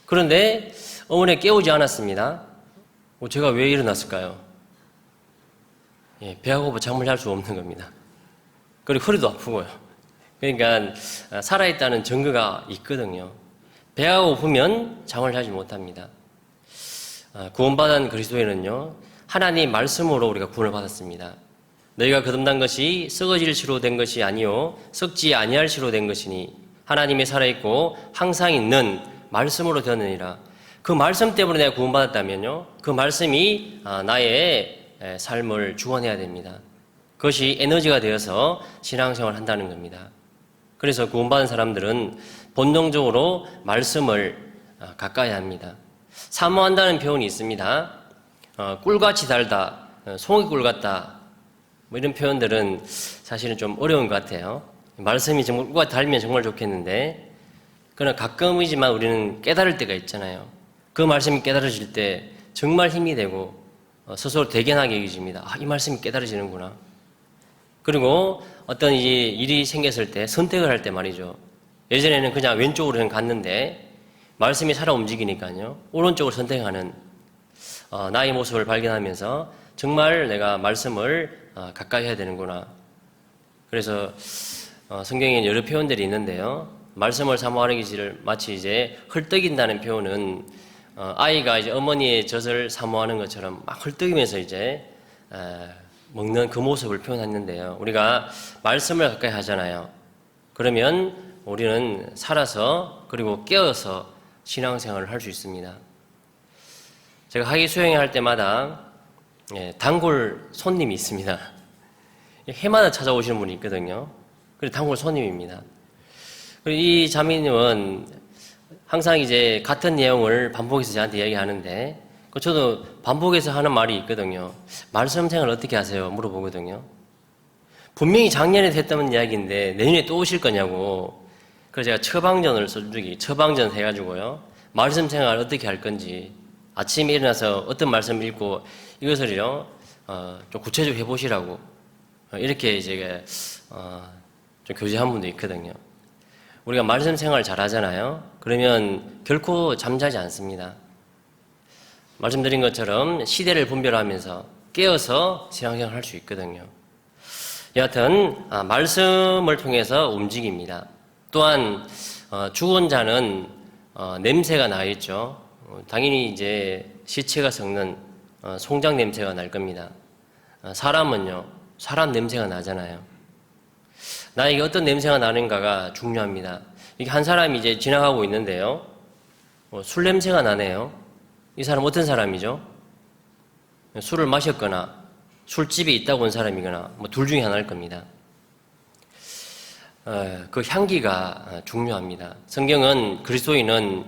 그런데 어머니가 깨우지 않았습니다. 제가 왜 일어났을까요? 배가 고파 잠을 잘 수 없는 겁니다. 그리고 허리도 아프고요. 그러니까 살아있다는 증거가 있거든요. 배가 고프면 잠을 자지 못합니다. 구원받은 그리스도인은요, 하나님 말씀으로 우리가 구원을 받았습니다. 너희가 거듭난 것이 썩어질 시로 된 것이 아니요 썩지 아니할 시로 된 것이니 하나님이 살아있고 항상 있는 말씀으로 되느니라. 그 말씀 때문에 내가 구원받았다면요, 그 말씀이 나의 삶을 주관해야 됩니다. 그것이 에너지가 되어서 신앙생활을 한다는 겁니다. 그래서 구원받은 사람들은 본능적으로 말씀을 가까이 합니다. 사모한다는 표현이 있습니다. 꿀같이 달다, 송이꿀 같다, 뭐 이런 표현들은 사실은 좀 어려운 것 같아요. 말씀이 정말 꿀같이 달면 정말 좋겠는데, 그러나 가끔이지만 우리는 깨달을 때가 있잖아요. 그 말씀이 깨달아질 때 정말 힘이 되고 스스로 대견하게 여겨집니다. 이 말씀이 깨달아지는구나. 그리고 어떤 일이 생겼을 때 선택을 할 때 말이죠. 예전에는 그냥 왼쪽으로 그냥 갔는데 말씀이 살아 움직이니까요, 오른쪽을 선택하는 나의 모습을 발견하면서 정말 내가 말씀을 가까이 해야 되는구나. 그래서 성경에 여러 표현들이 있는데요, 말씀을 사모하는 것을 마치 이제 헐떡인다는 표현은 아이가 이제 어머니의 젖을 사모하는 것처럼 막 헐떡이면서 이제 먹는 그 모습을 표현했는데요, 우리가 말씀을 가까이 하잖아요. 그러면 우리는 살아서 그리고 깨어서 신앙생활을 할 수 있습니다. 제가 학위 수행회 할 때마다 단골 손님이 있습니다. 해마다 찾아오시는 분이 있거든요. 그리고 단골 손님입니다. 그리고 이 자매님은 항상 이제 같은 내용을 반복해서 저한테 이야기하는데, 저도 반복해서 하는 말이 있거든요. 말씀 생활 어떻게 하세요? 물어보거든요. 분명히 작년에 했다는 이야기인데 내년에 또 오실 거냐고. 그래서 제가 처방전 해가지고요, 말씀 생활 어떻게 할 건지, 아침에 일어나서 어떤 말씀을 읽고 이것을요 좀 구체적으로 해보시라고 이렇게 제가 좀 교제한 분도 있거든요. 우리가 말씀 생활 잘 하잖아요. 그러면 결코 잠자지 않습니다. 말씀드린 것처럼 시대를 분별하면서 깨어서 신앙생활을 할 수 있거든요. 여하튼 말씀을 통해서 움직입니다. 또한 죽은 자는 냄새가 나겠죠. 당연히 이제 시체가 썩는 송장 냄새가 날 겁니다. 사람은요, 사람 냄새가 나잖아요. 나에게 어떤 냄새가 나는가가 중요합니다. 이게 한 사람이 이제 지나가고 있는데요, 술 냄새가 나네요. 이 사람 어떤 사람이죠? 술을 마셨거나 술집에 있다고 온 사람이거나 뭐 둘 중에 하나일 겁니다. 그 향기가 중요합니다. 성경은 그리스도인은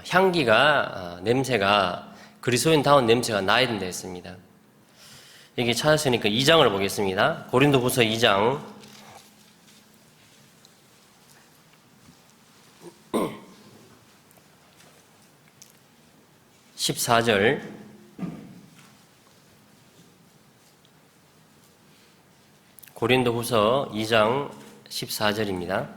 향기가 냄새가 그리스도인다운 냄새가 나야 된다 했습니다. 여기 찾았으니까 2장을 보겠습니다. 고린도후서 2장 14절, 고린도후서 2장 14절입니다.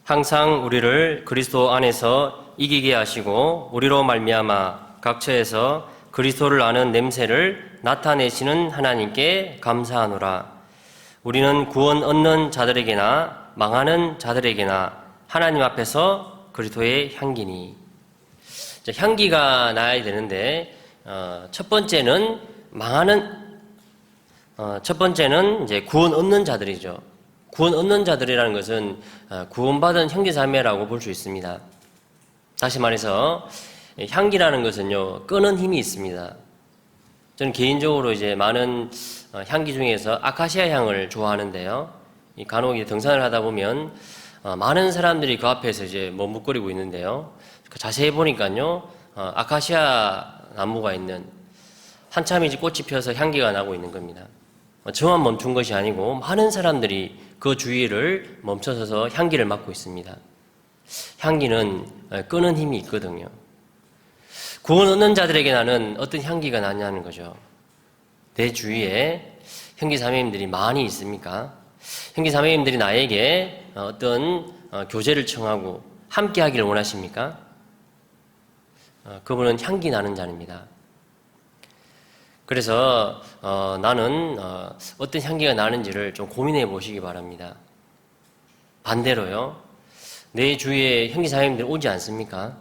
항상 우리를 그리스도 안에서 이기게 하시고 우리로 말미암아 각처에서 그리스도를 아는 냄새를 나타내시는 하나님께 감사하노라. 우리는 구원 얻는 자들에게나 망하는 자들에게나 하나님 앞에서 그리스도의 향기니. 향기가 나야 되는데 첫 번째는 이제 구원 얻는 자들이죠. 구원 얻는 자들이라는 것은 구원받은 형제자매라고 볼 수 있습니다. 다시 말해서 향기라는 것은요, 끄는 힘이 있습니다. 저는 개인적으로 이제 많은 향기 중에서 아카시아 향을 좋아하는데요, 간혹 등산을 하다 보면 많은 사람들이 그 앞에서 이제 머뭇거리고 있는데요, 자세히 보니까요, 아카시아 나무가 있는 한참 이제 꽃이 펴서 향기가 나고 있는 겁니다. 저만 멈춘 것이 아니고 많은 사람들이 그 주위를 멈춰서서 향기를 맡고 있습니다. 향기는 끄는 힘이 있거든요. 구원 얻는 자들에게 나는 어떤 향기가 나냐는 거죠. 내 주위에 형제 자매님들이 많이 있습니까? 형제 자매님들이 나에게 어떤 교제를 청하고 함께 하기를 원하십니까? 그분은 향기 나는 자입니다. 그래서 나는 어떤 향기가 나는지를 좀 고민해 보시기 바랍니다. 반대로요, 내 주위에 형제자매님들 오지 않습니까?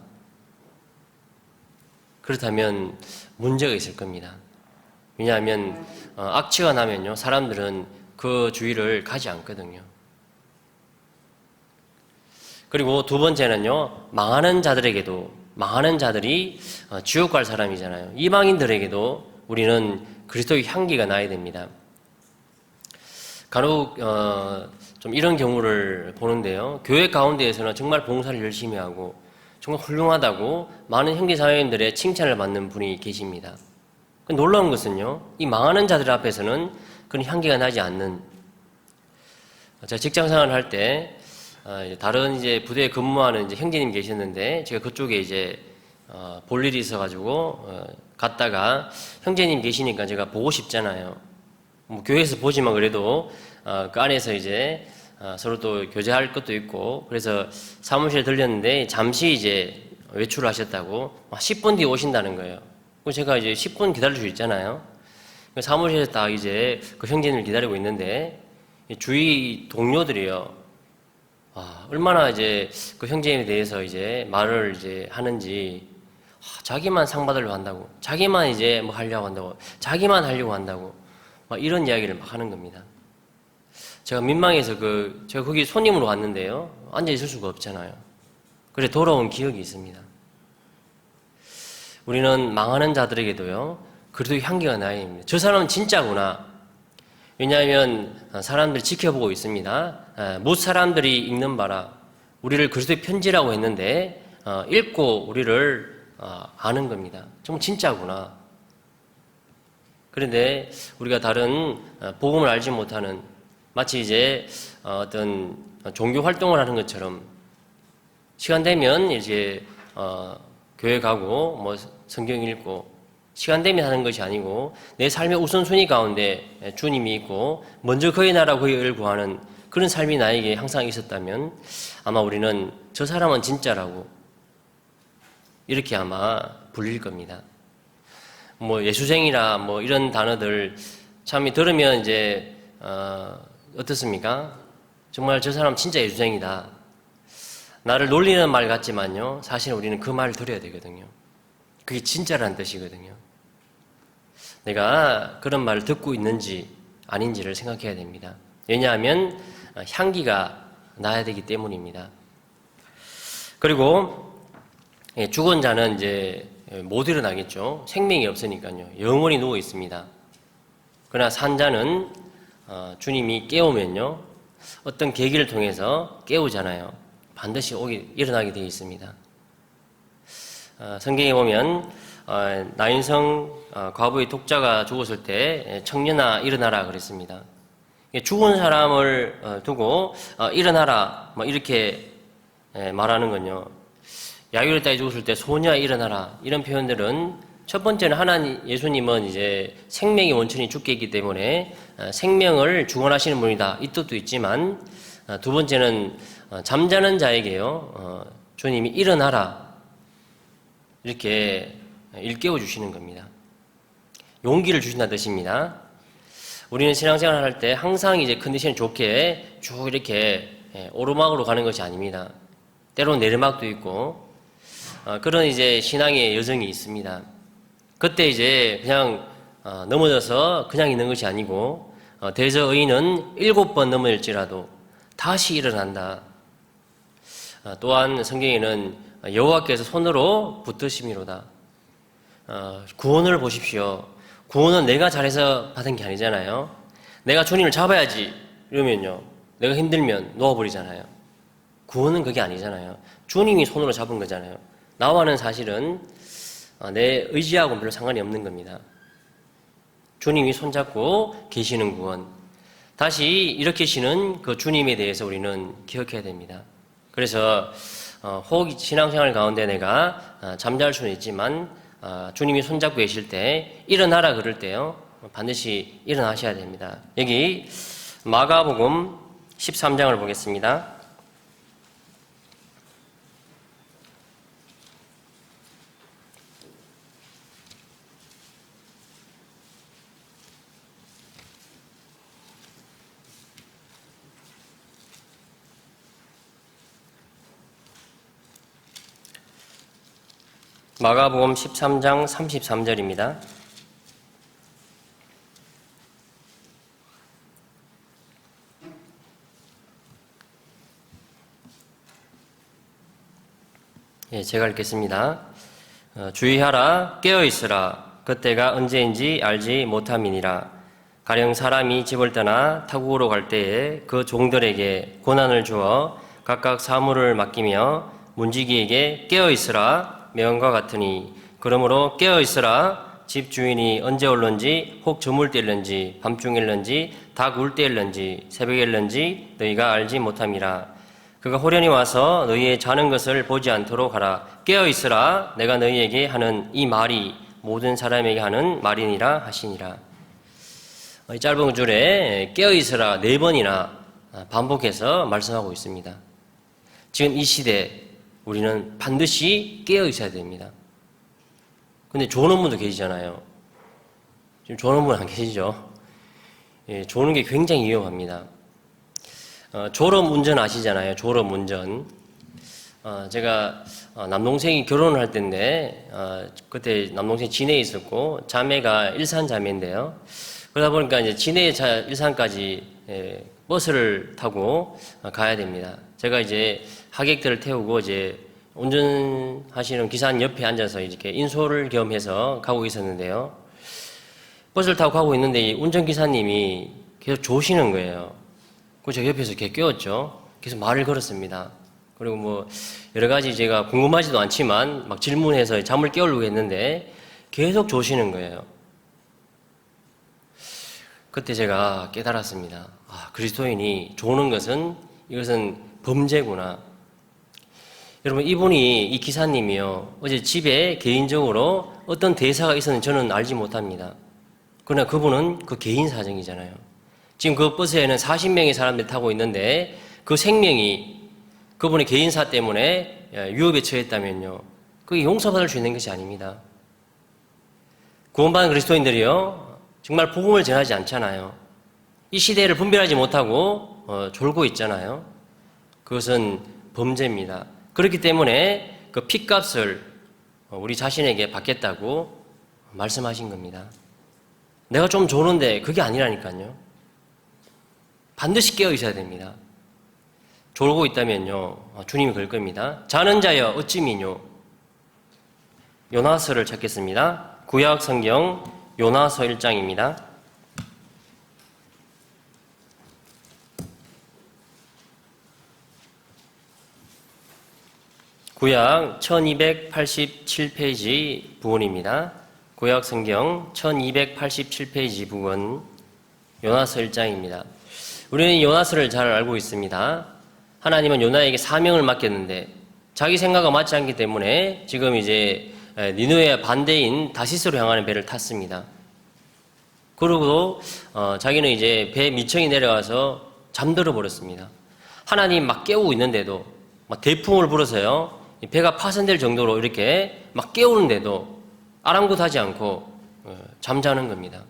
그렇다면 문제가 있을 겁니다. 왜냐하면 악취가 나면요, 사람들은 그 주위를 가지 않거든요. 그리고 두 번째는요, 망하는 자들이 지옥 갈 사람이잖아요. 이방인들에게도 우리는 그리스도의 향기가 나야 됩니다. 간혹 좀 이런 경우를 보는데요, 교회 가운데에서는 정말 봉사를 열심히 하고 정말 훌륭하다고 많은 형제자매님들의 칭찬을 받는 분이 계십니다. 놀라운 것은요, 이 망하는 자들 앞에서는 그런 향기가 나지 않는, 제가 직장 생활을 할 때 다른 이제 부대에 근무하는 이제 형제님 계셨는데, 제가 그쪽에 이제 볼 일이 있어가지고 갔다가 형제님 계시니까 제가 보고 싶잖아요. 뭐 교회에서 보지만 그래도 그 안에서 이제 서로 또 교제할 것도 있고, 그래서 사무실에 들렸는데 잠시 이제 외출을 하셨다고 10분 뒤에 오신다는 거예요. 그래서 제가 이제 10분 기다릴 수 있잖아요. 사무실에서 딱 이제 그 형제님을 기다리고 있는데, 주위 동료들이요, 얼마나 이제 그 형제님에 대해서 이제 말을 이제 하는지, 자기만 상 받으려고 한다고, 자기만 이제 뭐 하려고 한다고, 자기만 하려고 한다고, 막 이런 이야기를 막 하는 겁니다. 제가 민망해서 제가 거기 손님으로 갔는데요, 앉아 있을 수가 없잖아요. 그래서 돌아온 기억이 있습니다. 우리는 망하는 자들에게도요, 그래도 향기가 나야 됩니다. 저 사람은 진짜구나. 왜냐하면 사람들이 지켜보고 있습니다. 못 사람들이 읽는 바라 우리를 그리스도의 편지라고 했는데 읽고 우리를 아는 겁니다. 정말 진짜구나. 그런데 우리가 다른 복음을 알지 못하는, 마치 이제 어떤 종교 활동을 하는 것처럼 시간 되면 이제 교회 가고 뭐 성경 읽고 시간 되면 하는 것이 아니고, 내 삶의 우선순위 가운데 주님이 있고 먼저 그의 나라 그의 의를 구하는 그런 삶이 나에게 항상 있었다면 아마 우리는 저 사람은 진짜라고 이렇게 아마 불릴 겁니다. 뭐 예수쟁이라 뭐 이런 단어들 참 들으면 이제 어떻습니까? 정말 저 사람 진짜 예수쟁이다, 나를 놀리는 말 같지만요, 사실 우리는 그 말을 들어야 되거든요. 그게 진짜라는 뜻이거든요. 내가 그런 말을 듣고 있는지 아닌지를 생각해야 됩니다. 왜냐하면 향기가 나야 되기 때문입니다. 그리고 죽은 자는 이제 못 일어나겠죠. 생명이 없으니까요. 영원히 누워 있습니다. 그러나 산 자는 주님이 깨우면요, 어떤 계기를 통해서 깨우잖아요. 반드시 일어나게 되어 있습니다. 성경에 보면 나인성 과부의 독자가 죽었을 때 청년아 일어나라 그랬습니다. 죽은 사람을 두고 일어나라 뭐 이렇게 말하는 건요, 야유를 따위 죽었을 때 소녀아 일어나라 이런 표현들은, 첫 번째는 예수님은 이제 생명의 원천이 죽게 있기 때문에 생명을 주관하시는 분이다 이 뜻도 있지만, 두 번째는 잠자는 자에게요, 주님이 일어나라 이렇게 일깨워 주시는 겁니다. 용기를 주신다는 뜻입니다. 우리는 신앙생활을 할 때 항상 이제 컨디션이 좋게 쭉 이렇게 오르막으로 가는 것이 아닙니다. 때로는 내리막도 있고 그런 이제 신앙의 여정이 있습니다. 그때 이제 그냥 넘어져서 그냥 있는 것이 아니고, 대저의인은 7번 넘어질지라도 다시 일어난다. 또한 성경에는 여호와께서 손으로 붙드심이로다. 구원을 보십시오. 구원은 내가 잘해서 받은 게 아니잖아요. 내가 주님을 잡아야지 이러면요, 내가 힘들면 놓아버리잖아요. 구원은 그게 아니잖아요. 주님이 손으로 잡은 거잖아요. 나와는 사실은 내 의지하고는 별로 상관이 없는 겁니다. 주님이 손잡고 계시는 구원, 다시 일으키시는 그 주님에 대해서 우리는 기억해야 됩니다. 그래서 혹 신앙생활 가운데 내가 잠잘 수는 있지만 주님이 손잡고 계실 때 일어나라 그럴 때요, 반드시 일어나셔야 됩니다. 여기 마가복음 13장을 보겠습니다. 마가복음 13장 33절입니다. 예, 제가 읽겠습니다. 주의하라, 깨어있으라. 그때가 언제인지 알지 못함이니라. 가령 사람이 집을 떠나 타국으로 갈 때에 그 종들에게 고난을 주어 각각 사물을 맡기며 문지기에게 깨어있으라 명과 같으니, 그러므로 깨어있으라. 집 주인이 언제 올런지, 혹 저물 때일런지, 밤중일런지, 닭 울 때일런지, 새벽일런지 너희가 알지 못함이라. 그가 호련히 와서 너희의 자는 것을 보지 않도록 하라. 깨어있으라. 내가 너희에게 하는 이 말이 모든 사람에게 하는 말이니라 하시니라. 이 짧은 줄에 깨어있으라 4번이나 반복해서 말씀하고 있습니다. 지금 이 시대 우리는 반드시 깨어있어야 됩니다. 근데 조는 분도 계시잖아요. 지금 조는 분 안 계시죠? 예, 조는 게 굉장히 위험합니다. 졸업 운전 아시잖아요. 졸업 운전. 제가 남동생이 결혼을 할 때인데 그때 남동생 진해에 있었고 자매가 일산 자매인데요. 그러다 보니까 이제 진해 일산까지 버스를 타고 가야 됩니다. 제가 이제 하객들을 태우고 이제 운전하시는 기사님 옆에 앉아서 이렇게 인솔을 겸해서 가고 있었는데요. 버스를 타고 가고 있는데 이 운전기사님이 계속 조시는 거예요. 그 제가 옆에서 이렇게 깨웠죠. 계속 말을 걸었습니다. 그리고 뭐 여러 가지 제가 궁금하지도 않지만 막 질문해서 잠을 깨우려고 했는데 계속 조시는 거예요. 그때 제가 깨달았습니다. 그리스도인이 조는 이것은 범죄구나. 여러분, 이 기사님이요, 어제 집에 개인적으로 어떤 대사가 있었는지 저는 알지 못합니다. 그러나 그분은 그 개인 사정이잖아요. 지금 그 버스에는 40명의 사람들이 타고 있는데 그 생명이 그분의 개인사 때문에 위협에 처했다면요, 그게 용서받을 수 있는 것이 아닙니다. 구원받은 그리스도인들이요, 정말 복음을 전하지 않잖아요. 이 시대를 분별하지 못하고 졸고 있잖아요. 그것은 범죄입니다. 그렇기 때문에 그 핏값을 우리 자신에게 받겠다고 말씀하신 겁니다. 내가 좀 조는데 그게 아니라니까요. 반드시 깨어 있어야 됩니다. 졸고 있다면요, 주님이 그럴 겁니다. 자는 자여 어찌 미뇨. 요나서를 찾겠습니다. 구약 성경 요나서 1장입니다. 구약 1287페이지 부원입니다. 구약 성경 1287페이지 부원 요나서 1장입니다. 우리는 요나서를 잘 알고 있습니다. 하나님은 요나에게 사명을 맡겼는데 자기 생각과 맞지 않기 때문에 지금 이제 니느웨 반대인 다시스로 향하는 배를 탔습니다. 그러고 자기는 이제 배 밑층이 내려가서 잠들어 버렸습니다. 하나님 막 깨우고 있는데도 막 대풍을 불어서요, 배가 파손될 정도로 이렇게 막 깨우는데도 아랑곳하지 않고 잠자는 겁니다.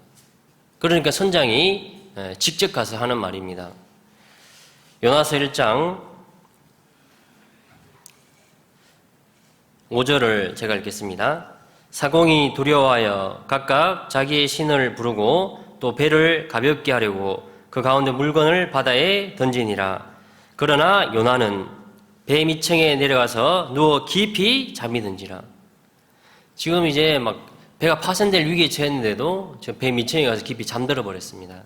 그러니까 선장이 직접 가서 하는 말입니다. 요나서 1장 5절을 제가 읽겠습니다. 사공이 두려워하여 각각 자기의 신을 부르고 또 배를 가볍게 하려고 그 가운데 물건을 바다에 던지니라. 그러나 요나는 배 밑층에 내려가서 누워 깊이 잠이 든지라. 지금 이제 막 배가 파손될 위기에 처했는데도 배 밑층에 가서 깊이 잠들어 버렸습니다.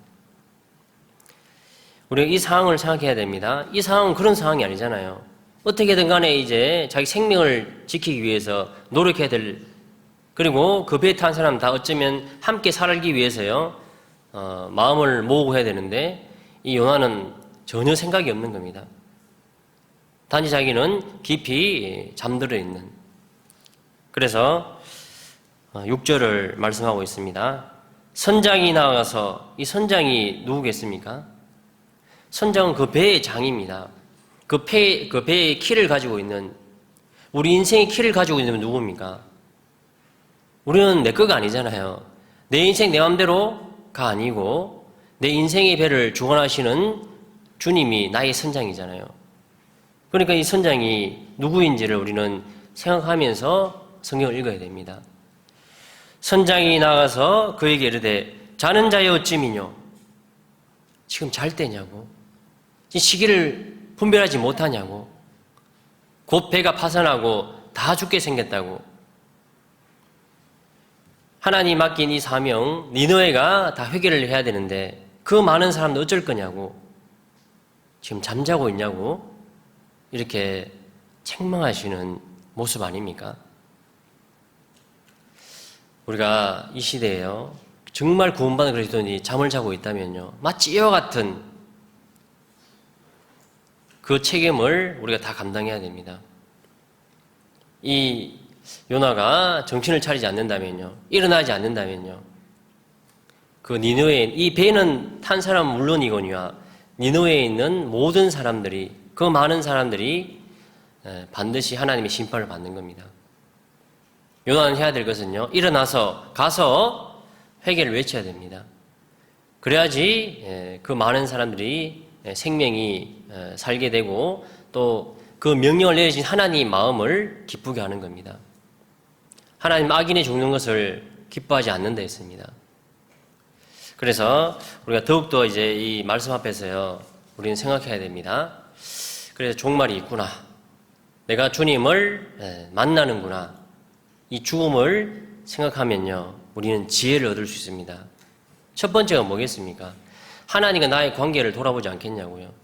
우리가 이 상황을 생각해야 됩니다. 이 상황은 그런 상황이 아니잖아요. 어떻게든 간에 이제 자기 생명을 지키기 위해서 노력해야 될, 그리고 그 배에 탄 사람 다 어쩌면 함께 살기 위해서요, 마음을 모으고 해야 되는데 이 요나는 전혀 생각이 없는 겁니다. 단지 자기는 깊이 잠들어 있는. 그래서 6절을 말씀하고 있습니다. 선장이 나가서, 이 선장이 누구겠습니까? 선장은 그 배의 장입니다. 그 배의 키를 가지고 있는, 우리 인생의 키를 가지고 있는 누굽니까? 우리는 내 거가 아니잖아요. 내 인생 내 맘대로가 아니고 내 인생의 배를 주관하시는 주님이 나의 선장이잖아요. 그러니까 이 선장이 누구인지를 우리는 생각하면서 성경을 읽어야 됩니다. 선장이 나가서 그에게 이르되 자는 자여 어찌미뇨? 지금 잘 때냐고? 지금 시기를 분별하지 못하냐고? 곧 배가 파산하고 다 죽게 생겼다고. 하나님 맡긴 이 사명 니느웨가 다 회개를 해야 되는데 그 많은 사람들 어쩔 거냐고. 지금 잠자고 있냐고. 이렇게 책망하시는 모습 아닙니까? 우리가 이 시대에요, 정말 구원받은 그리스도인이 잠을 자고 있다면요, 마치 이와 같은 그 책임을 우리가 다 감당해야 됩니다. 이 요나가 정신을 차리지 않는다면요, 일어나지 않는다면요, 그 니느웨에, 이 배는 탄 사람은 물론이거니와 니느웨에 있는 모든 사람들이, 그 많은 사람들이 반드시 하나님의 심판을 받는 겁니다. 요나는 해야 될 것은요, 일어나서 가서 회개를 외쳐야 됩니다. 그래야지 그 많은 사람들이 생명이 살게 되고 또 그 명령을 내리신 하나님 마음을 기쁘게 하는 겁니다. 하나님 악인이 죽는 것을 기뻐하지 않는다 했습니다. 그래서 우리가 더욱더 이제 이 말씀 앞에서요, 우리는 생각해야 됩니다. 그래서 종말이 있구나. 내가 주님을 만나는구나. 이 죽음을 생각하면요, 우리는 지혜를 얻을 수 있습니다. 첫 번째가 뭐겠습니까? 하나님과 나의 관계를 돌아보지 않겠냐고요.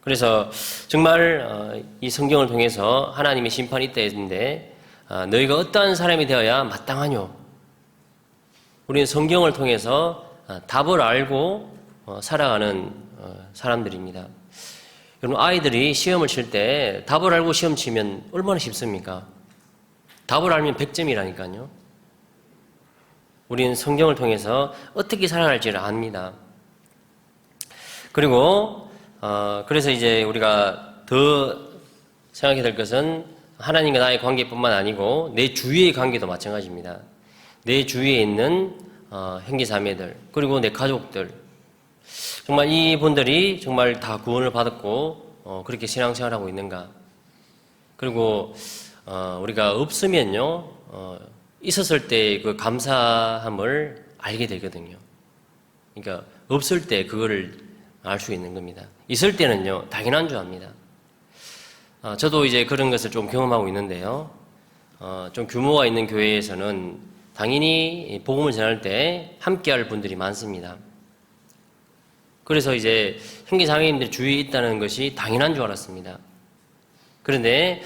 그래서 정말 이 성경을 통해서 하나님의 심판이 있다 했는데 너희가 어떠한 사람이 되어야 마땅하뇨? 우리는 성경을 통해서 답을 알고 살아가는 사람들입니다. 여러분, 아이들이 시험을 칠 때 답을 알고 시험 치면 얼마나 쉽습니까? 답을 알면 100점이라니까요. 우리는 성경을 통해서 어떻게 살아갈지를 압니다. 그리고 그래서 이제 우리가 더 생각해야 될 것은 하나님과 나의 관계뿐만 아니고 내 주위의 관계도 마찬가지입니다. 내 주위에 있는 형제자매들, 그리고 내 가족들, 정말 이분들이 정말 다 구원을 받았고 그렇게 신앙생활하고 있는가. 그리고 우리가 없으면요, 있었을 때 그 감사함을 알게 되거든요. 그러니까 없을 때 그거를 알 수 있는 겁니다. 있을 때는요, 당연한 줄 압니다. 저도 이제 그런 것을 좀 경험하고 있는데요, 좀 규모가 있는 교회에서는 당연히 복음을 전할 때 함께할 분들이 많습니다. 그래서 이제 형제자매님들 주위에 있다는 것이 당연한 줄 알았습니다. 그런데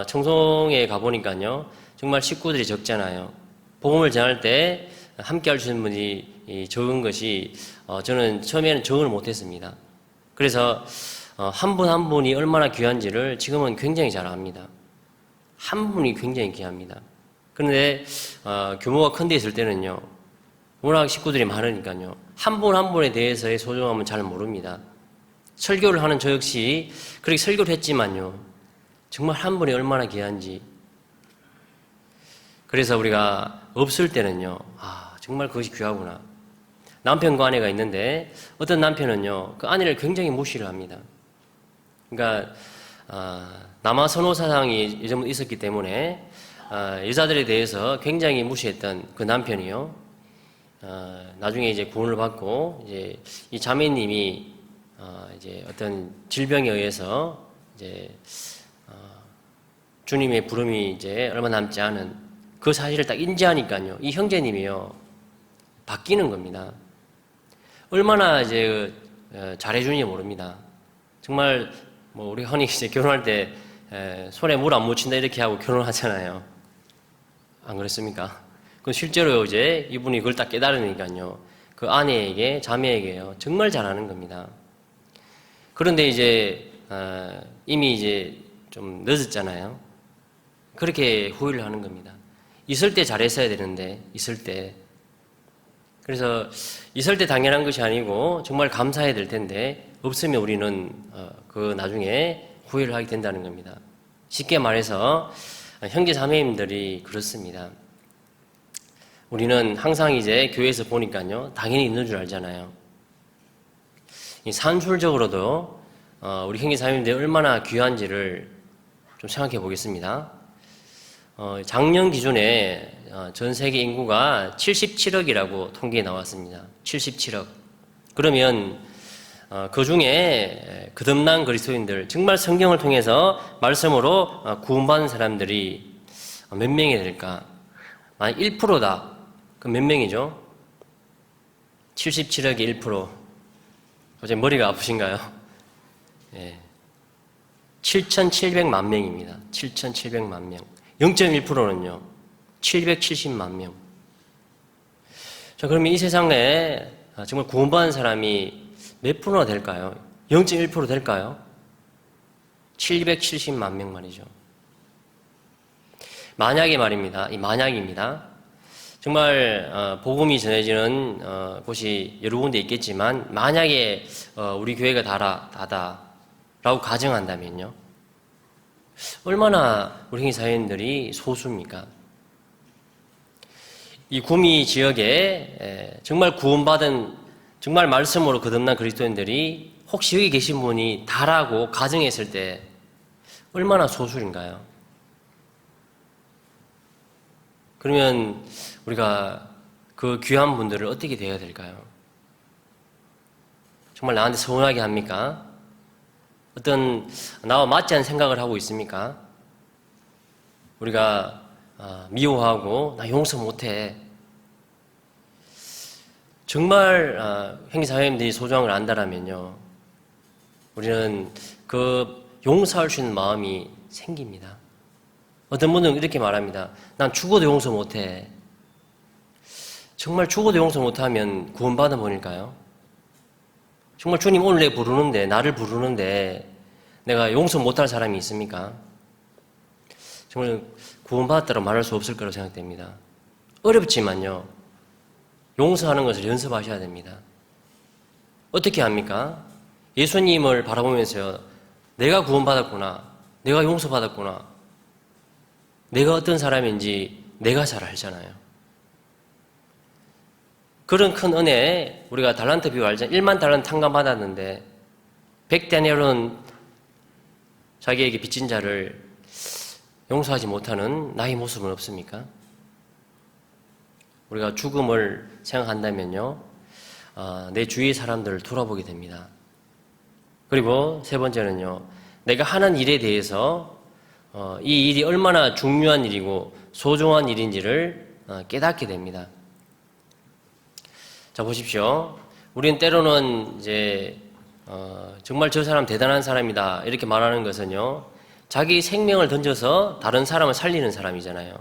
청송에 가보니까요, 정말 식구들이 적잖아요. 복음을 전할 때 함께 할 수 있는 분이 적은 것이 저는 처음에는 적응을 못했습니다. 그래서 한 분 한 분이 얼마나 귀한지를 지금은 굉장히 잘 압니다. 한 분이 굉장히 귀합니다. 그런데 규모가 큰 데 있을 때는요, 워낙 식구들이 많으니까요, 한 분 한 분에 대해서의 소중함은 잘 모릅니다. 설교를 하는 저 역시 그렇게 설교를 했지만요, 정말 한 분이 얼마나 귀한지. 그래서 우리가 없을 때는요, 정말 그것이 귀하구나. 남편과 아내가 있는데 어떤 남편은요, 그 아내를 굉장히 무시를 합니다. 그러니까 남아 선호 사상이 예전부터 있었기 때문에 여자들에 대해서 굉장히 무시했던 그 남편이요, 나중에 이제 구원을 받고 이제 이 자매님이 이제 어떤 질병에 의해서 이제 주님의 부름이 이제 얼마 남지 않은 그 사실을 딱 인지하니까요, 이 형제님이요, 바뀌는 겁니다. 얼마나 이제 잘해주는지 모릅니다. 정말 뭐 우리 흔히 이제 결혼할 때 손에 물 안 묻힌다 이렇게 하고 결혼하잖아요. 안 그렇습니까? 그 실제로 이제 이분이 그걸 딱 깨달으니까요, 그 아내에게, 자매에게요, 정말 잘하는 겁니다. 그런데 이제 이미 이제 좀 늦었잖아요. 그렇게 후회를 하는 겁니다. 있을 때 잘했어야 되는데, 있을 때. 그래서 있을 때 당연한 것이 아니고 정말 감사해야 될 텐데 없으면 우리는 그 나중에 후회를 하게 된다는 겁니다. 쉽게 말해서 형제 자매님들이 그렇습니다. 우리는 항상 이제 교회에서 보니까요, 당연히 있는 줄 알잖아요. 산술적으로도 우리 형제 자매님들이 얼마나 귀한지를 좀 생각해 보겠습니다. 작년 기준에 전 세계 인구가 77억이라고 통계에 나왔습니다. 77억. 그러면 그 중에 거듭난 그리스도인들, 정말 성경을 통해서 말씀으로 구원받은 사람들이 몇 명이 될까? 만약 1%다. 그럼 몇 명이죠? 77억의 1%. 갑자기 머리가 아프신가요? 예. 7,700만 명입니다. 7,700만 명. 0.1%는요. 770만 명. 자, 그러면 이 세상에 정말 구원받은 사람이 몇 프로나 될까요? 0.1% 될까요? 770만 명 말이죠. 만약에 말입니다. 이 만약입니다. 정말 복음이 전해지는 곳이 여러 군데 있겠지만 만약에 우리 교회가 다다라고 가정한다면요. 얼마나 우리 형제 자매님들이 소수입니까? 이 구미 지역에 정말 구원받은 정말 말씀으로 거듭난 그리스도인들이 혹시 여기 계신 분이 다라고 가정했을 때 얼마나 소수인가요? 그러면 우리가 그 귀한 분들을 어떻게 대해야 될까요? 정말 나한테 서운하게 합니까? 어떤 나와 맞지 않은 생각을 하고 있습니까? 우리가 미워하고 나 용서 못해. 정말 형제자매님들이 소중함을 안다라면요, 우리는 그 용서할 수 있는 마음이 생깁니다. 어떤 분들은 이렇게 말합니다. 난 죽어도 용서 못해. 정말 죽어도 용서 못하면 구원받은 분일까요? 정말 주님 오늘 나를 부르는데 내가 용서 못할 사람이 있습니까? 정말 구원받았다고 말할 수 없을 거라고 생각됩니다. 어렵지만요, 용서하는 것을 연습하셔야 됩니다. 어떻게 합니까? 예수님을 바라보면서 내가 구원받았구나, 내가 용서받았구나, 내가 어떤 사람인지 내가 잘 알잖아요. 그런 큰 은혜에 우리가 달란트 비유 알잖아요. 1만 달란트 탕감받았는데 100데나리온 자기에게 빚진 자를 용서하지 못하는 나의 모습은 없습니까? 우리가 죽음을 생각한다면요, 내 주위의 사람들을 돌아보게 됩니다. 그리고 세 번째는요, 내가 하는 일에 대해서 이 일이 얼마나 중요한 일이고 소중한 일인지를 깨닫게 됩니다. 자, 보십시오. 우리는 때로는 이제 정말 저 사람 대단한 사람이다 이렇게 말하는 것은요, 자기 생명을 던져서 다른 사람을 살리는 사람이잖아요.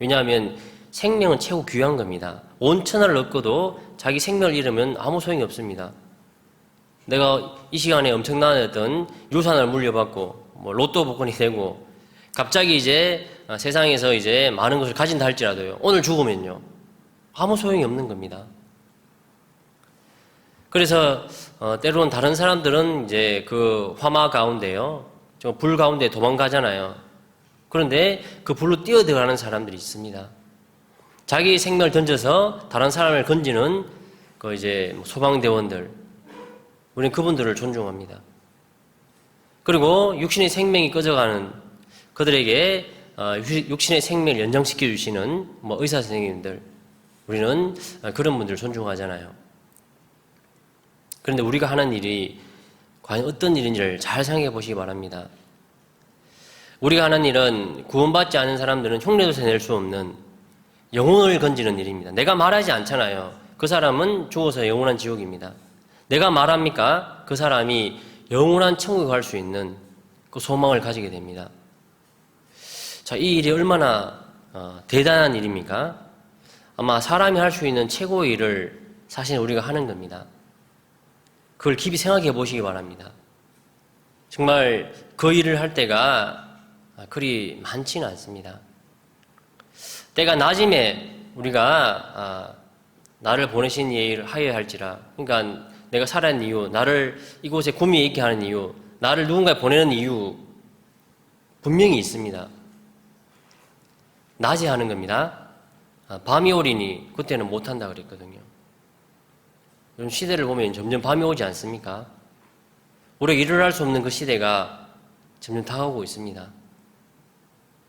왜냐하면 생명은 최고 귀한 겁니다. 온 천하를 얻고도 자기 생명을 잃으면 아무 소용이 없습니다. 내가 이 시간에 엄청난 어떤 유산을 물려받고 뭐 로또 복권이 되고 갑자기 이제 세상에서 이제 많은 것을 가진다 할지라도요, 오늘 죽으면요 아무 소용이 없는 겁니다. 그래서 때로는 다른 사람들은 이제 그 화마 가운데요, 불 가운데 도망가잖아요. 그런데 그 불로 뛰어들어가는 사람들이 있습니다. 자기 생명을 던져서 다른 사람을 건지는 그 이제 소방대원들, 우리는 그분들을 존중합니다. 그리고 육신의 생명이 꺼져가는 그들에게 육신의 생명을 연장시켜 주시는 의사 선생님들, 우리는 그런 분들을 존중하잖아요. 그런데 우리가 하는 일이 과연 어떤 일인지를 잘 생각해 보시기 바랍니다. 우리가 하는 일은 구원받지 않은 사람들은 흉내도 낼 수 없는 영혼을 건지는 일입니다. 내가 말하지 않잖아요. 그 사람은 죽어서 영원한 지옥입니다. 내가 말합니까? 그 사람이 영원한 천국에 갈 수 있는 그 소망을 가지게 됩니다. 자, 이 일이 얼마나 대단한 일입니까? 아마 사람이 할 수 있는 최고의 일을 사실 우리가 하는 겁니다. 그걸 깊이 생각해 보시기 바랍니다. 정말 그 일을 할 때가 그리 많지는 않습니다. 때가 낮음에 우리가 나를 보내신 일을 하여야 할지라, 그러니까 내가 살아있는 이유, 나를 이곳에 구미에 있게 하는 이유, 나를 누군가에 보내는 이유 분명히 있습니다. 낮에 하는 겁니다. 밤이 오리니 그때는 못한다 그랬거든요. 요즘 시대를 보면 점점 밤이 오지 않습니까? 우리가 일을 할 수 없는 그 시대가 점점 다가오고 있습니다.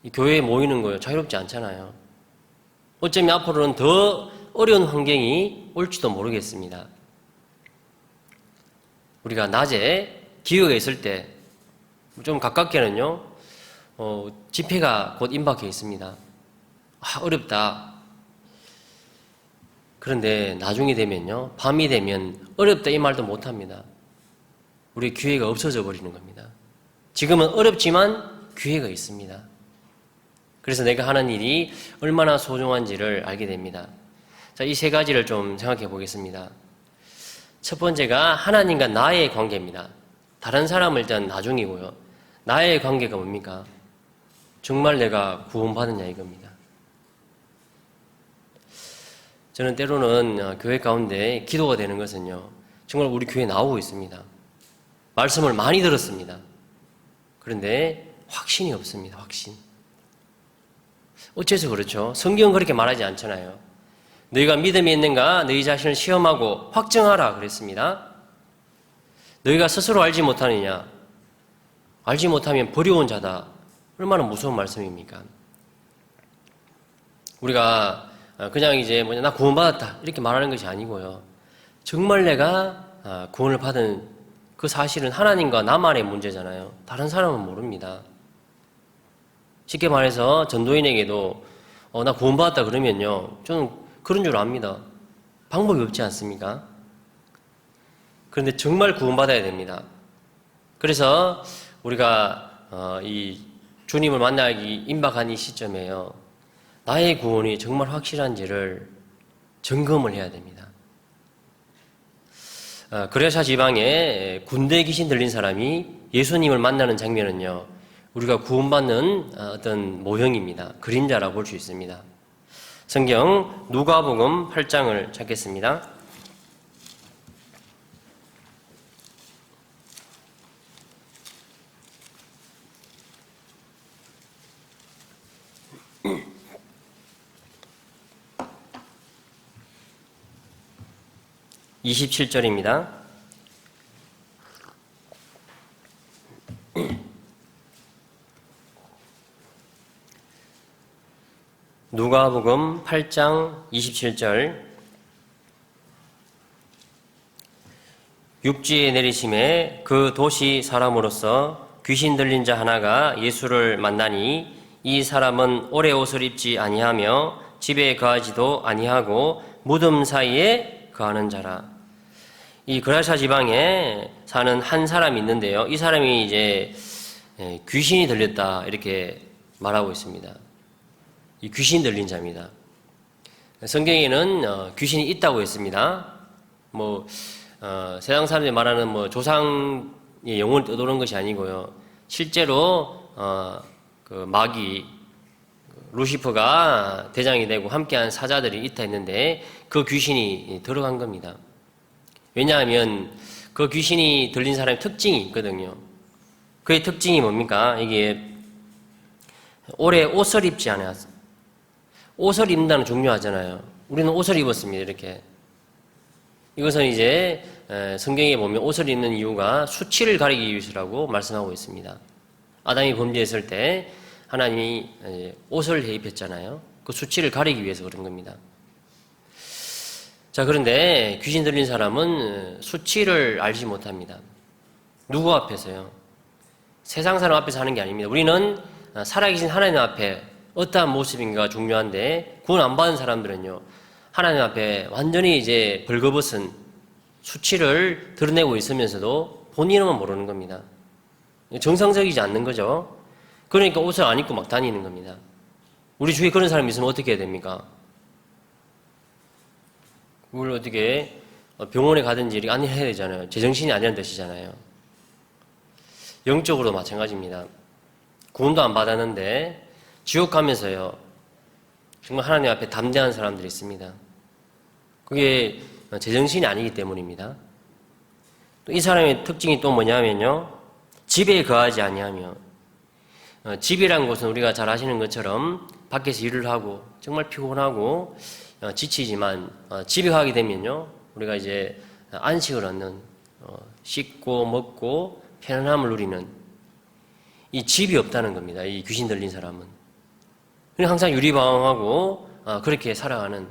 이 교회에 모이는 거예요. 자유롭지 않잖아요. 어쩌면 앞으로는 더 어려운 환경이 올지도 모르겠습니다. 우리가 낮에 기회가 있을 때 좀 가깝게는요, 집회가 곧 임박해 있습니다. 어렵다. 그런데 나중에 되면요, 밤이 되면 어렵다 이 말도 못합니다. 우리 기회가 없어져 버리는 겁니다. 지금은 어렵지만 기회가 있습니다. 그래서 내가 하는 일이 얼마나 소중한지를 알게 됩니다. 자, 이 세 가지를 좀 생각해 보겠습니다. 첫 번째가 하나님과 나의 관계입니다. 다른 사람을 일단 나중이고요. 나의 관계가 뭡니까? 정말 내가 구원받았냐 이겁니다. 저는 때로는 교회 가운데 기도가 되는 것은요, 정말 우리 교회에 나오고 있습니다. 말씀을 많이 들었습니다. 그런데 확신이 없습니다. 확신. 어째서 그렇죠? 성경은 그렇게 말하지 않잖아요. 너희가 믿음이 있는가 너희 자신을 시험하고 확정하라 그랬습니다. 너희가 스스로 알지 못하느냐? 알지 못하면 버려온 자다. 얼마나 무서운 말씀입니까? 우리가 그냥 이제 나 구원받았다 이렇게 말하는 것이 아니고요. 정말 내가 구원을 받은 그 사실은 하나님과 나만의 문제잖아요. 다른 사람은 모릅니다. 쉽게 말해서 전도인에게도 나 구원받았다 그러면요, 저는 그런 줄 압니다. 방법이 없지 않습니까? 그런데 정말 구원받아야 됩니다. 그래서 우리가 이 주님을 만나기 임박한 이 시점에요, 나의 구원이 정말 확실한지를 점검을 해야 됩니다. 그레사 지방에 군대 귀신 들린 사람이 예수님을 만나는 장면은요, 우리가 구원받는 어떤 모형입니다. 그림자라고 볼 수 있습니다. 성경 누가복음 8장을 찾겠습니다. (27절입니다) 누가복음 8장 27절. 육지에 내리심에 그 도시 사람으로서 귀신 들린 자 하나가 예수를 만나니 이 사람은 오래 옷을 입지 아니하며 집에 거하지도 아니하고 무덤 사이에 거하는 자라. 이 그라사 지방에 사는 한 사람이 있는데요, 이 사람이 이제 귀신이 들렸다 이렇게 말하고 있습니다. 이 귀신 들린 자입니다. 성경에는 귀신이 있다고 했습니다. 세상 사람들이 말하는 조상의 영혼을 떠도는 것이 아니고요, 실제로 그 마귀 루시퍼가 대장이 되고 함께한 사자들이 있다 했는데 그 귀신이 들어간 겁니다. 왜냐하면 그 귀신이 들린 사람의 특징이 있거든요. 그의 특징이 뭡니까? 이게 오래 옷을 입지 않았어요. 옷을 입는다는 중요하잖아요. 우리는 옷을 입었습니다. 이렇게. 이것은 이제 성경에 보면 옷을 입는 이유가 수치를 가리기 위해서라고 말씀하고 있습니다. 아담이 범죄했을 때 하나님이 옷을 해입혔잖아요. 그 수치를 가리기 위해서 그런 겁니다. 자, 그런데 귀신 들린 사람은 수치를 알지 못합니다. 누구 앞에서요? 세상 사람 앞에서 하는 게 아닙니다. 우리는 살아계신 하나님 앞에 어떠한 모습인가가 중요한데, 구원 안 받은 사람들은요, 하나님 앞에 완전히 이제 벌거벗은 수치를 드러내고 있으면서도 본인은 모르는 겁니다. 정상적이지 않는 거죠. 그러니까 옷을 안 입고 막 다니는 겁니다. 우리 주위에 그런 사람이 있으면 어떻게 해야 됩니까? 그걸 어떻게 병원에 가든지 이렇게 안내해야 되잖아요. 제정신이 아니라는 뜻이잖아요. 영적으로도 마찬가지입니다. 구원도 안 받았는데 지옥 가면서요, 정말 하나님 앞에 담대한 사람들이 있습니다. 그게 제정신이 아니기 때문입니다. 또 이 사람의 특징이 또 뭐냐면요, 집에 거하지 아니하며, 집이란 곳은 우리가 잘 아시는 것처럼 밖에서 일을 하고 정말 피곤하고 지치지만 집에 가게 되면요, 우리가 이제 안식을 얻는, 씻고 먹고 편안함을 누리는 이 집이 없다는 겁니다. 이 귀신 들린 사람은. 그냥 항상 유리방황하고 그렇게 살아가는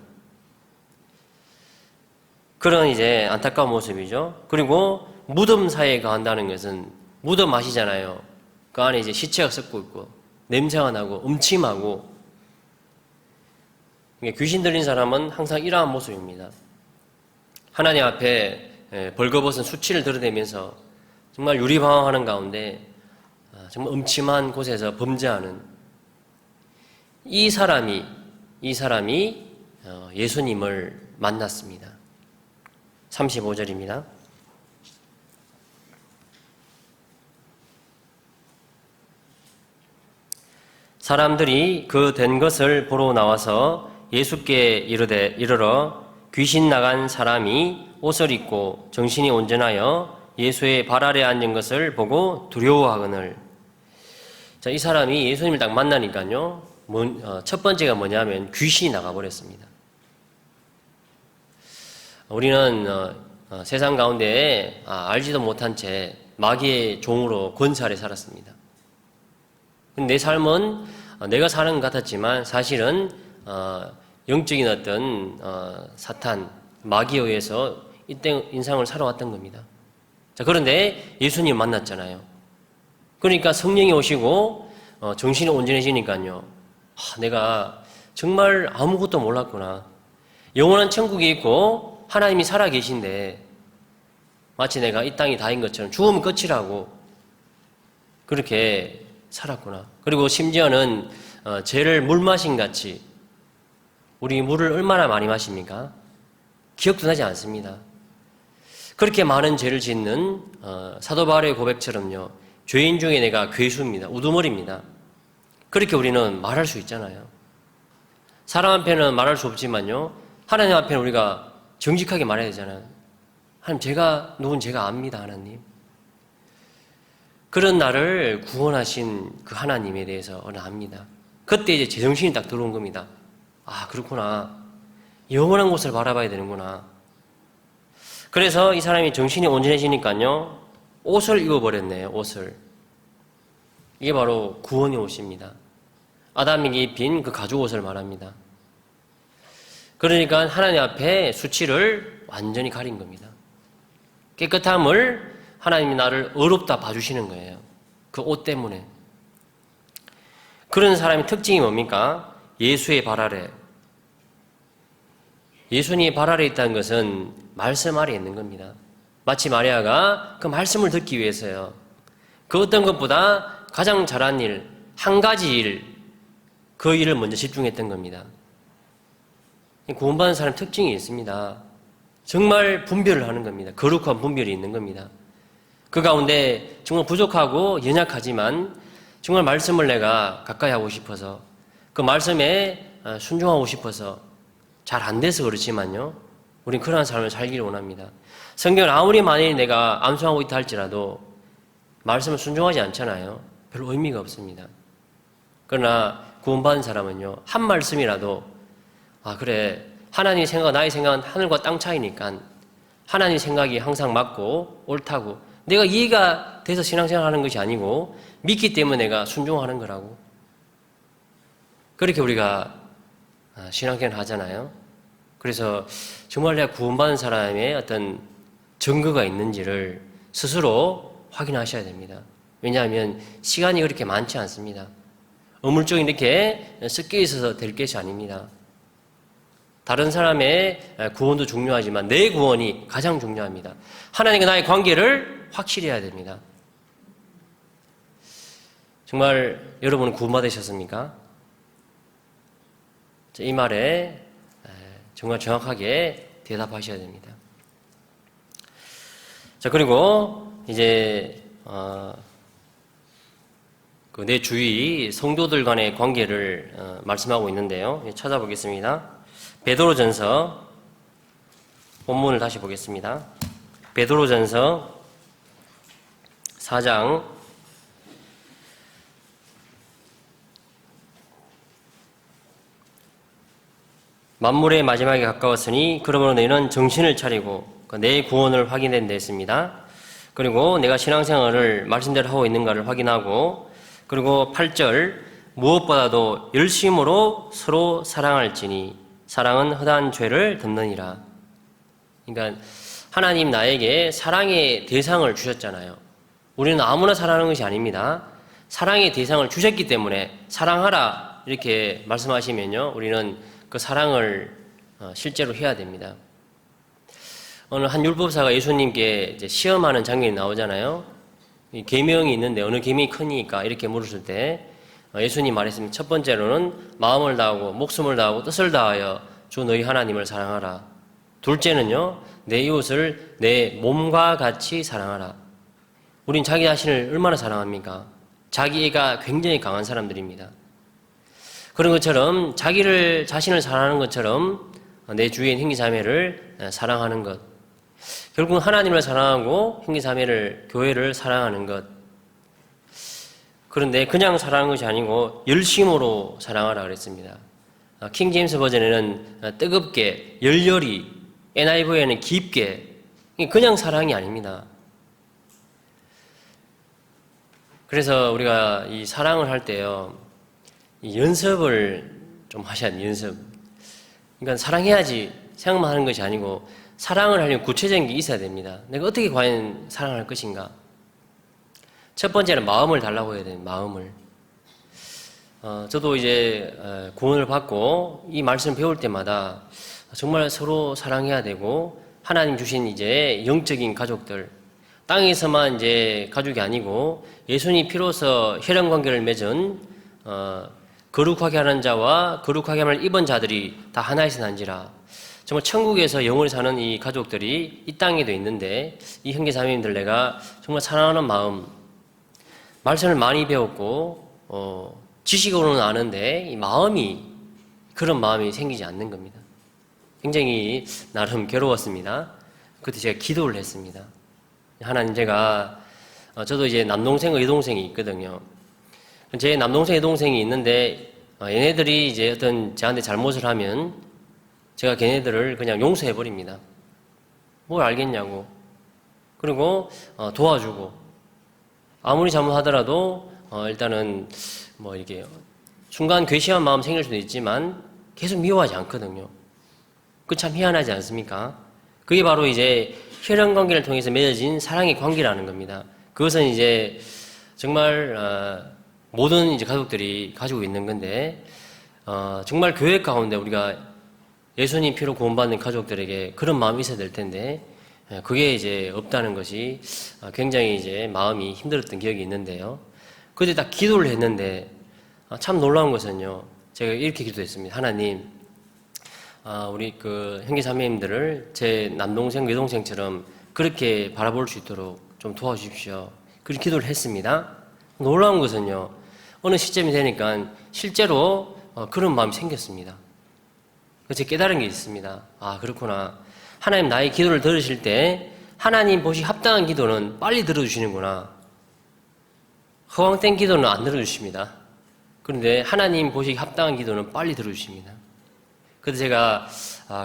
그런 이제 안타까운 모습이죠. 그리고 무덤 사이에 거한다는 것은 무덤 아시잖아요. 그 안에 이제 시체가 썩고 있고 냄새가 나고 음침하고 귀신 들린 사람은 항상 이러한 모습입니다. 하나님 앞에 벌거벗은 수치를 드러내면서 정말 유리방황하는 가운데 정말 음침한 곳에서 범죄하는 이 사람이 예수님을 만났습니다. 35절입니다. 사람들이 그 된 것을 보러 나와서 예수께 이르러 귀신 나간 사람이 옷을 입고 정신이 온전하여 예수의 발 아래 앉은 것을 보고 두려워하거늘. 자, 이 사람이 예수님을 딱 만나니까요, 첫 번째가 뭐냐면 귀신이 나가버렸습니다. 우리는 세상 가운데 알지도 못한 채 마귀의 종으로 권세 아래 살았습니다. 내 삶은 내가 사는 것 같았지만 사실은 영적인 어떤 사탄, 마귀에 의해서 이때 인상을 살아왔던 겁니다. 자, 그런데 예수님 만났잖아요. 그러니까 성령이 오시고 정신이 온전해지니까요. 내가 정말 아무것도 몰랐구나. 영원한 천국이 있고 하나님이 살아계신데 마치 내가 이 땅이 다인 것처럼 죽으면 끝이라고 그렇게 살았구나. 그리고 심지어는 죄를 물 마신 같이 우리 물을 얼마나 많이 마십니까? 기억도 나지 않습니다. 그렇게 많은 죄를 짓는 사도 바울의 고백처럼요. 죄인 중에 내가 괴수입니다. 우두머리입니다. 그렇게 우리는 말할 수 있잖아요. 사람 앞에는 말할 수 없지만요. 하나님 앞에는 우리가 정직하게 말해야 되잖아요. 하나님, 제가 누군 제가 압니다, 하나님. 그런 나를 구원하신 그 하나님에 대해서 압니다. 그때 이제 제정신이 딱 들어온 겁니다. 그렇구나. 영원한 곳을 바라봐야 되는구나. 그래서 이 사람이 정신이 온전해지니까요, 옷을 입어버렸네요, 옷을. 이게 바로 구원의 옷입니다. 아담에게 입힌 그 가죽 옷을 말합니다. 그러니까 하나님 앞에 수치를 완전히 가린 겁니다. 깨끗함을 하나님이 나를 의롭다 봐주시는 거예요. 그 옷 때문에. 그런 사람의 특징이 뭡니까? 예수의 발 아래. 예수님의 발 아래 있다는 것은 말씀 아래에 있는 겁니다. 마치 마리아가 그 말씀을 듣기 위해서요. 그 어떤 것보다 가장 잘한 일, 한 가지 일, 그 일을 먼저 집중했던 겁니다. 구원받은 사람 특징이 있습니다. 정말 분별을 하는 겁니다. 거룩한 분별이 있는 겁니다. 그 가운데 정말 부족하고 연약하지만 정말 말씀을 내가 가까이 하고 싶어서 그 말씀에 순종하고 싶어서 잘 안 돼서 그렇지만요. 우린 그러한 삶을 살기를 원합니다. 성경을 아무리 많이 내가 암송하고 있다 할지라도 말씀을 순종하지 않잖아요. 별로 의미가 없습니다. 그러나 구원받은 사람은요. 한 말씀이라도 그래, 하나님의 생각과 나의 생각은 하늘과 땅 차이니까 하나님 생각이 항상 맞고 옳다고 내가 이해가 돼서 신앙생활 하는 것이 아니고 믿기 때문에 내가 순종하는 거라고 그렇게 우리가 신앙생활 하잖아요. 그래서 정말 내가 구원받은 사람의 어떤 증거가 있는지를 스스로 확인하셔야 됩니다. 왜냐하면 시간이 그렇게 많지 않습니다. 어물적인 이렇게 섞여 있어서 될 것이 아닙니다. 다른 사람의 구원도 중요하지만 내 구원이 가장 중요합니다. 하나님과 나의 관계를 확실히 해야 됩니다. 정말 여러분은 구원받으셨습니까? 이 말에 정말 정확하게 대답하셔야 됩니다. 자, 그리고 이제 내 주위 성도들 간의 관계를 말씀하고 있는데요. 찾아보겠습니다. 베드로전서 본문을 다시 보겠습니다. 베드로전서 4장 '만물의 마지막에 가까웠으니 그러므로 너희는 정신을 차리고 내 구원을 확인한 데 있습니다. 그리고 내가 신앙생활을 말씀대로 하고 있는가를 확인하고 그리고 8절 무엇보다도 열심으로 서로 사랑할지니 사랑은 허다한 죄를 덮느니라. 그러니까 하나님 나에게 사랑의 대상을 주셨잖아요. 우리는 아무나 사랑하는 것이 아닙니다. 사랑의 대상을 주셨기 때문에 사랑하라 이렇게 말씀하시면요, 우리는 그 사랑을 실제로 해야 됩니다. 어느 한 율법사가 예수님께 이제 시험하는 장면이 나오잖아요. 이 계명이 있는데 어느 계명이 크니까 이렇게 물었을 때 예수님 말했습니다. 첫 번째로는 마음을 다하고 목숨을 다하고 뜻을 다하여 주 너희 하나님을 사랑하라. 둘째는요, 내 이웃을 내 몸과 같이 사랑하라. 우린 자기 자신을 얼마나 사랑합니까? 자기애가 굉장히 강한 사람들입니다. 그런 것처럼 자신을 사랑하는 것처럼 내 주위의 형제자매를 사랑하는 것. 결국은 하나님을 사랑하고 형제자매를, 교회를 사랑하는 것. 그런데 그냥 사랑하는 것이 아니고 열심으로 사랑하라 그랬습니다. 킹 제임스 버전에는 뜨겁게, 열렬히, NIV에는 깊게, 그냥 사랑이 아닙니다. 그래서 우리가 이 사랑을 할 때요, 이 연습을 좀 하셔야 돼요, 연습. 그러니까 사랑해야지 생각만 하는 것이 아니고 사랑을 하려면 구체적인 게 있어야 됩니다. 내가 어떻게 과연 사랑할 것인가? 첫 번째는 마음을 달라고 해야 돼요, 마음을. 저도 이제 구원을 받고 이 말씀 배울 때마다 정말 서로 사랑해야 되고 하나님 주신 이제 영적인 가족들, 땅에서만 이제 가족이 아니고 예수님 피로서 혈연 관계를 맺은 거룩하게 하는 자와 거룩하게 함을 입은 자들이 다 하나에서 난지라. 정말 천국에서 영원히 사는 이 가족들이 이 땅에도 있는데 이 형제 자매님들 내가 정말 사랑하는 마음, 말씀을 많이 배웠고 지식으로는 아는데 이 마음이, 그런 마음이 생기지 않는 겁니다. 굉장히 나름 괴로웠습니다. 그때 제가 기도를 했습니다. 하나님, 저도 이제 남동생과 여동생이 있거든요. 제 남동생, 여동생이 있는데 얘네들이 이제 어떤 저한테 잘못을 하면 제가 걔네들을 그냥 용서해버립니다. 뭘 알겠냐고. 그리고 도와주고, 아무리 잘못하더라도 일단은 뭐 이렇게 순간 괘씸한 마음 생길 수도 있지만 계속 미워하지 않거든요. 그 참 희한하지 않습니까? 그게 바로 이제 혈연 관계를 통해서 맺어진 사랑의 관계라는 겁니다. 그것은 이제 정말 모든 이제 가족들이 가지고 있는 건데 정말 교회 가운데 우리가 예수님 피로 구원받는 가족들에게 그런 마음이 있어야 될 텐데 그게 이제 없다는 것이 굉장히 이제 마음이 힘들었던 기억이 있는데요. 그때 딱 기도를 했는데 참 놀라운 것은요, 제가 이렇게 기도했습니다. 하나님, 우리 그 형제 자매님들을 제 남동생, 여동생처럼 그렇게 바라볼 수 있도록 좀 도와주십시오. 그렇게 기도를 했습니다. 놀라운 것은요, 어느 시점이 되니까 실제로 그런 마음이 생겼습니다. 제가 깨달은 게 있습니다. 아, 그렇구나. 하나님 나의 기도를 들으실 때 하나님 보시 합당한 기도는 빨리 들어주시는구나. 허황된 기도는 안 들어주십니다. 그런데 하나님 보시기 합당한 기도는 빨리 들어주십니다. 그래서 제가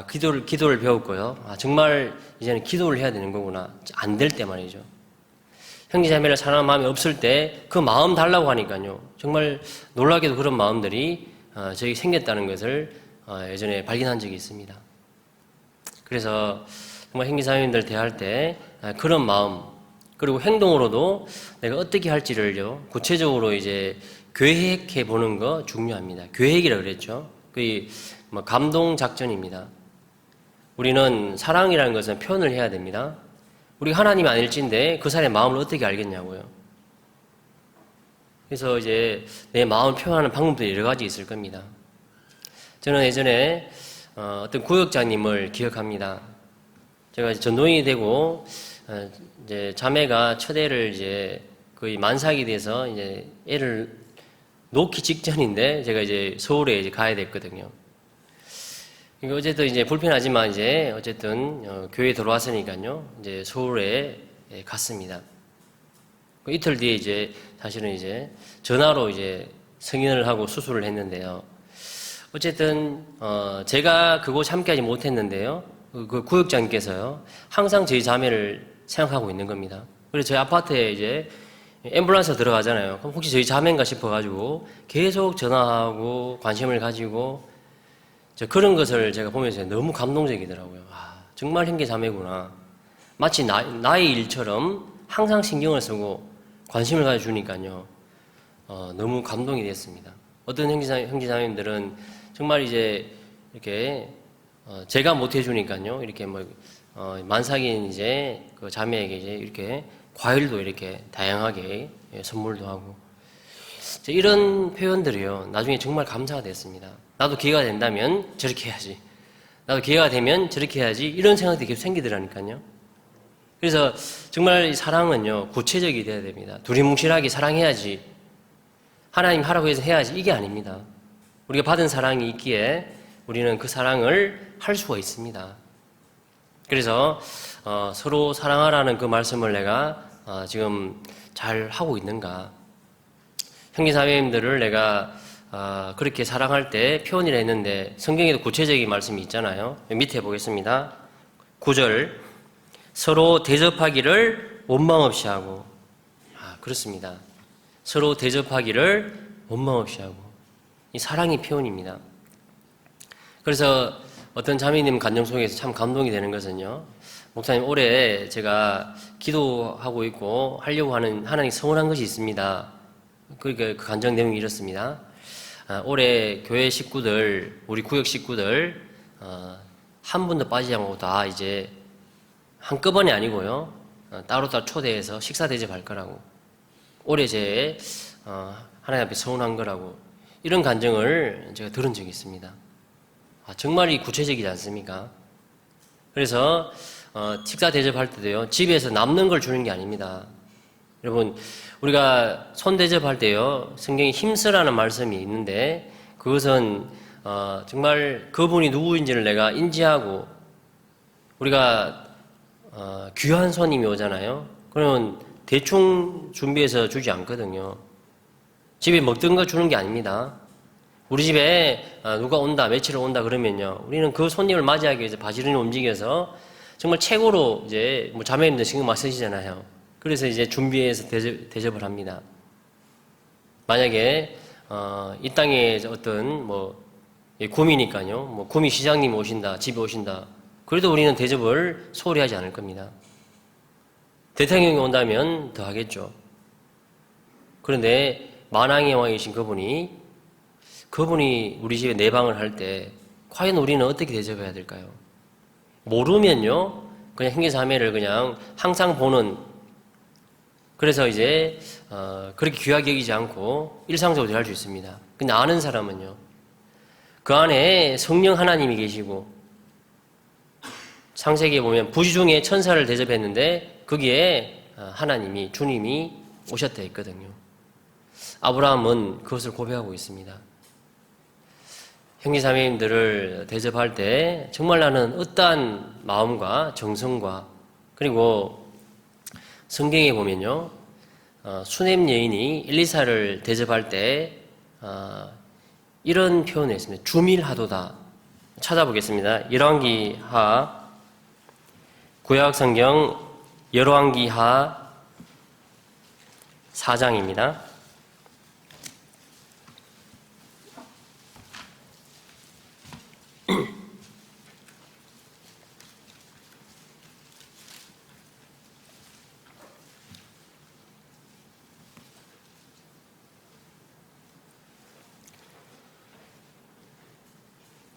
기도를 배웠고요. 정말 이제는 기도를 해야 되는 거구나. 안 될 때 말이죠. 형제자매를 사랑하는 마음이 없을 때 그 마음 달라고 하니까요. 정말 놀랍게도 그런 마음들이 저에게 생겼다는 것을 예전에 발견한 적이 있습니다. 그래서 정말 형제자매님들 대할 때 그런 마음, 그리고 행동으로도 내가 어떻게 할지를요, 구체적으로 이제 계획해 보는 거 중요합니다. 계획이라고 그랬죠. 그게 감동 작전입니다. 우리는 사랑이라는 것은 표현을 해야 됩니다. 우리가 하나님이 아닐진데 그 사람의 마음을 어떻게 알겠냐고요. 그래서 이제 내 마음을 표현하는 방법들이 여러 가지 있을 겁니다. 저는 예전에 어떤 구역장님을 기억합니다. 제가 전도인이 되고 이제 자매가 첫 애를 이제 거의 만삭이 돼서 이제 애를 놓기 직전인데 제가 이제 서울에 이제 가야 됐거든요. 어쨌든 이제 불편하지만 이제 어쨌든 교회에 들어왔으니까요. 이제 서울에 갔습니다. 이틀 뒤에 이제 사실은 이제 전화로 이제 승인을 하고 수술을 했는데요. 어쨌든 제가 그곳 함께하지 못했는데요. 그 구역장님께서요, 항상 저희 자매를 생각하고 있는 겁니다. 그래서 저희 아파트에 이제 앰뷸런스 들어가잖아요. 그럼 혹시 저희 자매인가 싶어가지고 계속 전화하고 관심을 가지고 그런 것을 제가 보면서 너무 감동적이더라고요. 아, 정말 형제 자매구나. 마치 나의 일처럼 항상 신경을 쓰고 관심을 가져주니까요. 너무 감동이 됐습니다. 어떤 형제 자매님들은 정말 이제 이렇게 제가 못 해주니까요. 이렇게 만삭인 이제 그 자매에게 이제 이렇게 과일도 이렇게 다양하게 선물도 하고 이런 표현들이요. 나중에 정말 감사가 됐습니다. 나도 기회가 된다면 저렇게 해야지. 나도 기회가 되면 저렇게 해야지. 이런 생각들이 계속 생기더라니까요. 그래서 정말 사랑은요, 구체적이 돼야 됩니다. 두리뭉실하게 사랑해야지. 하나님 하라고 해서 해야지. 이게 아닙니다. 우리가 받은 사랑이 있기에 우리는 그 사랑을 할 수가 있습니다. 그래서 서로 사랑하라는 그 말씀을 내가 지금 잘 하고 있는가? 형제자매님들을 내가 그렇게 사랑할 때 표현이라 했는데 성경에도 구체적인 말씀이 있잖아요. 밑에 보겠습니다. 9절 서로 대접하기를 원망 없이 하고 그렇습니다. 서로 대접하기를 원망 없이 하고 이 사랑의 표현입니다. 그래서 어떤 자매님 간증 속에서 참 감동이 되는 것은요. 목사님 올해 제가 기도하고 있고 하려고 하는 하나님 선언한 것이 있습니다. 그러니까 그 간증 내용이 이렇습니다. 올해 교회 식구들, 우리 구역 식구들 한 분도 빠지지 않고 다 이제 한꺼번에 아니고요. 따로따로 초대해서 식사 대접할 거라고. 올해 제 하나님 앞에 서운한 거라고. 이런 간증을 제가 들은 적이 있습니다. 정말 이 구체적이지 않습니까? 그래서 식사 대접할 때도요. 집에서 남는 걸 주는 게 아닙니다. 여러분 우리가 손 대접할 때요. 성경에 힘쓰라는 말씀이 있는데 그것은 정말 그분이 누구인지를 내가 인지하고 우리가 귀한 손님이 오잖아요. 그러면 대충 준비해서 주지 않거든요. 집에 먹던 거 주는 게 아닙니다. 우리 집에 누가 온다, 며칠 온다 그러면요. 우리는 그 손님을 맞이하기 위해서 바지런히 움직여서 정말 최고로 이제 자매님들 신경 막 쓰시잖아요. 그래서 이제 준비해서 대접을 합니다. 만약에 이 땅에 어떤 구미니까요. 구미 시장님 오신다, 집에 오신다. 그래도 우리는 대접을 소홀히 하지 않을 겁니다. 대통령이 온다면 더 하겠죠. 그런데 만왕의 왕이신 그분이 우리 집에 내방을 할 때 과연 우리는 어떻게 대접해야 될까요? 모르면요. 그냥 형제자매를 그냥 항상 보는 그래서 이제 그렇게 귀하게 여기지 않고 일상적으로 할 수 있습니다. 근데 아는 사람은요. 그 안에 성령 하나님이 계시고 창세기에 보면 부지 중에 천사를 대접했는데 거기에 하나님이 주님이 오셨다 했거든요. 아브라함은 그것을 고백하고 있습니다. 형제자매님들을 대접할 때 정말 나는 어떠한 마음과 정성과 그리고 성경에 보면요. 수넴 여인이 엘리사를 대접할 때 이런 표현을 했습니다. 주밀하도다. 찾아보겠습니다. 열왕기하 구약성경 열왕기하 4장입니다.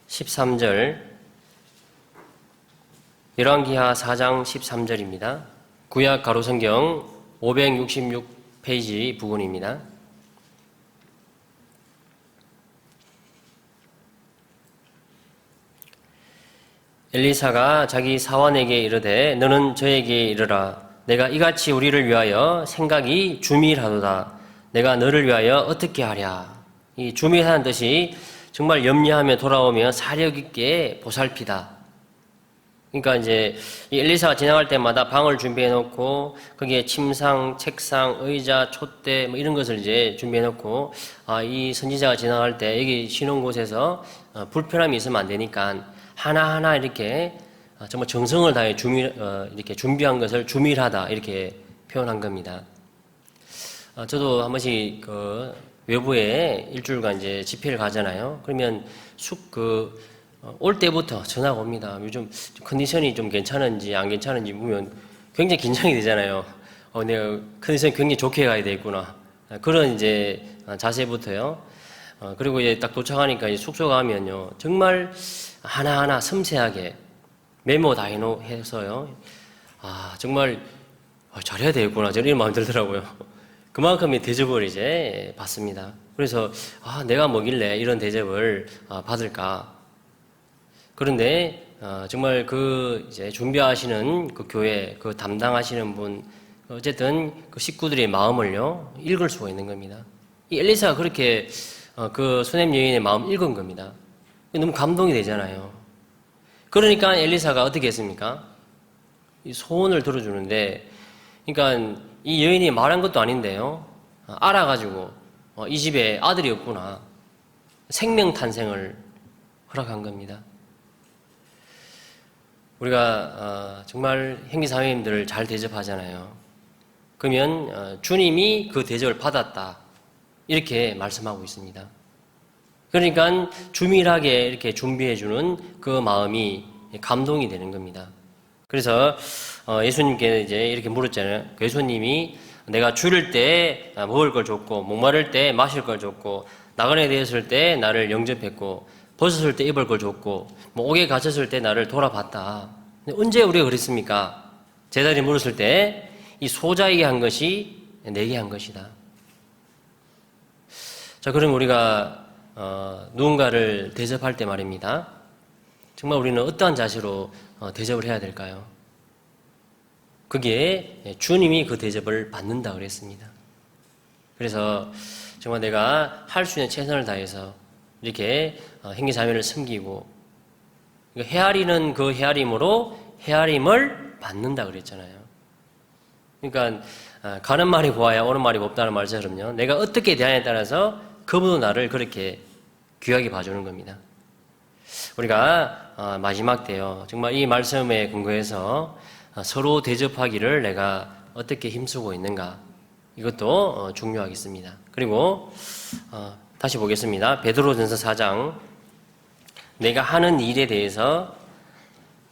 13절 열왕기하 4장 13절입니다. 구약 가로성경 566페이지 부분입니다. 엘리사가 자기 사환에게 이르되 너는 저에게 이르라 내가 이같이 우리를 위하여 생각이 주밀하도다. 내가 너를 위하여 어떻게 하랴. 이 주밀하는 뜻이 정말 염려하며 돌아오며 사력 있게 보살피다. 그러니까 이제 이 엘리사가 지나갈 때마다 방을 준비해 놓고 거기에 침상, 책상, 의자, 촛대 이런 것을 이제 준비해 놓고 이 선지자가 지나갈 때 여기 쉬는 곳에서 불편함이 있으면 안 되니까 하나하나 이렇게 정말 정성을 다해 이렇게 준비한 것을 주밀하다 이렇게 표현한 겁니다. 저도 한 번씩 그 외부에 일주일간 이제 집회를 가잖아요. 그러면 올 때부터 전화가 옵니다. 요즘 컨디션이 좀 괜찮은지 안 괜찮은지 보면 굉장히 긴장이 되잖아요. 내가 컨디션 굉장히 좋게 가야 되겠구나. 그런 이제 자세부터요. 그리고 이제 딱 도착하니까 이제 숙소 가면요. 정말 하나하나 섬세하게 메모 다 해서요. 정말 잘해야 되겠구나. 저런 마음 들더라고요. 그만큼의 대접을 이제 받습니다. 그래서 내가 뭐길래 이런 대접을 받을까? 그런데 정말 그 이제 준비하시는 그 교회 그 담당하시는 분 어쨌든 그 식구들의 마음을요 읽을 수가 있는 겁니다. 이 엘리사가 그렇게 그 수넴 여인의 마음 읽은 겁니다. 너무 감동이 되잖아요. 그러니까 엘리사가 어떻게 했습니까? 이 소원을 들어주는데, 그러니까 이 여인이 말한 것도 아닌데요. 알아가지고 이 집에 아들이 없구나. 생명 탄생을 허락한 겁니다. 우리가 정말 형제자매님들을 잘 대접하잖아요. 그러면 주님이 그 대접을 받았다. 이렇게 말씀하고 있습니다. 그러니까 주밀하게 이렇게 준비해주는 그 마음이 감동이 되는 겁니다. 그래서 예수님께 이제 이렇게 물었잖아요. 예수님이 내가 줄일 때 먹을 걸 줬고, 목마를 때 마실 걸 줬고, 나그네 되었을 때 나를 영접했고, 벗었을 때 입을 걸 줬고, 옥에 갇혔을 때 나를 돌아봤다. 근데 언제 우리가 그랬습니까? 제자리 물었을 때 이 소자에게 한 것이 내게 한 것이다. 자, 그럼 우리가 누군가를 대접할 때 말입니다. 정말 우리는 어떠한 자세로 대접을 해야 될까요? 그게 주님이 그 대접을 받는다 그랬습니다. 그래서 정말 내가 할 수 있는 최선을 다해서 이렇게 형제자매를 섬기고 헤아리는 그 헤아림으로 헤아림을 받는다 그랬잖아요. 그러니까 가는 말이 고와야 오는 말이 곱다는 말처럼요. 내가 어떻게 대하냐에 따라서 그분도 나를 그렇게 귀하게 봐주는 겁니다. 우리가 마지막 때요. 정말 이 말씀에 근거해서 서로 대접하기를 내가 어떻게 힘쓰고 있는가. 이것도 중요하겠습니다. 그리고 다시 보겠습니다. 베드로전서 4장. 내가 하는 일에 대해서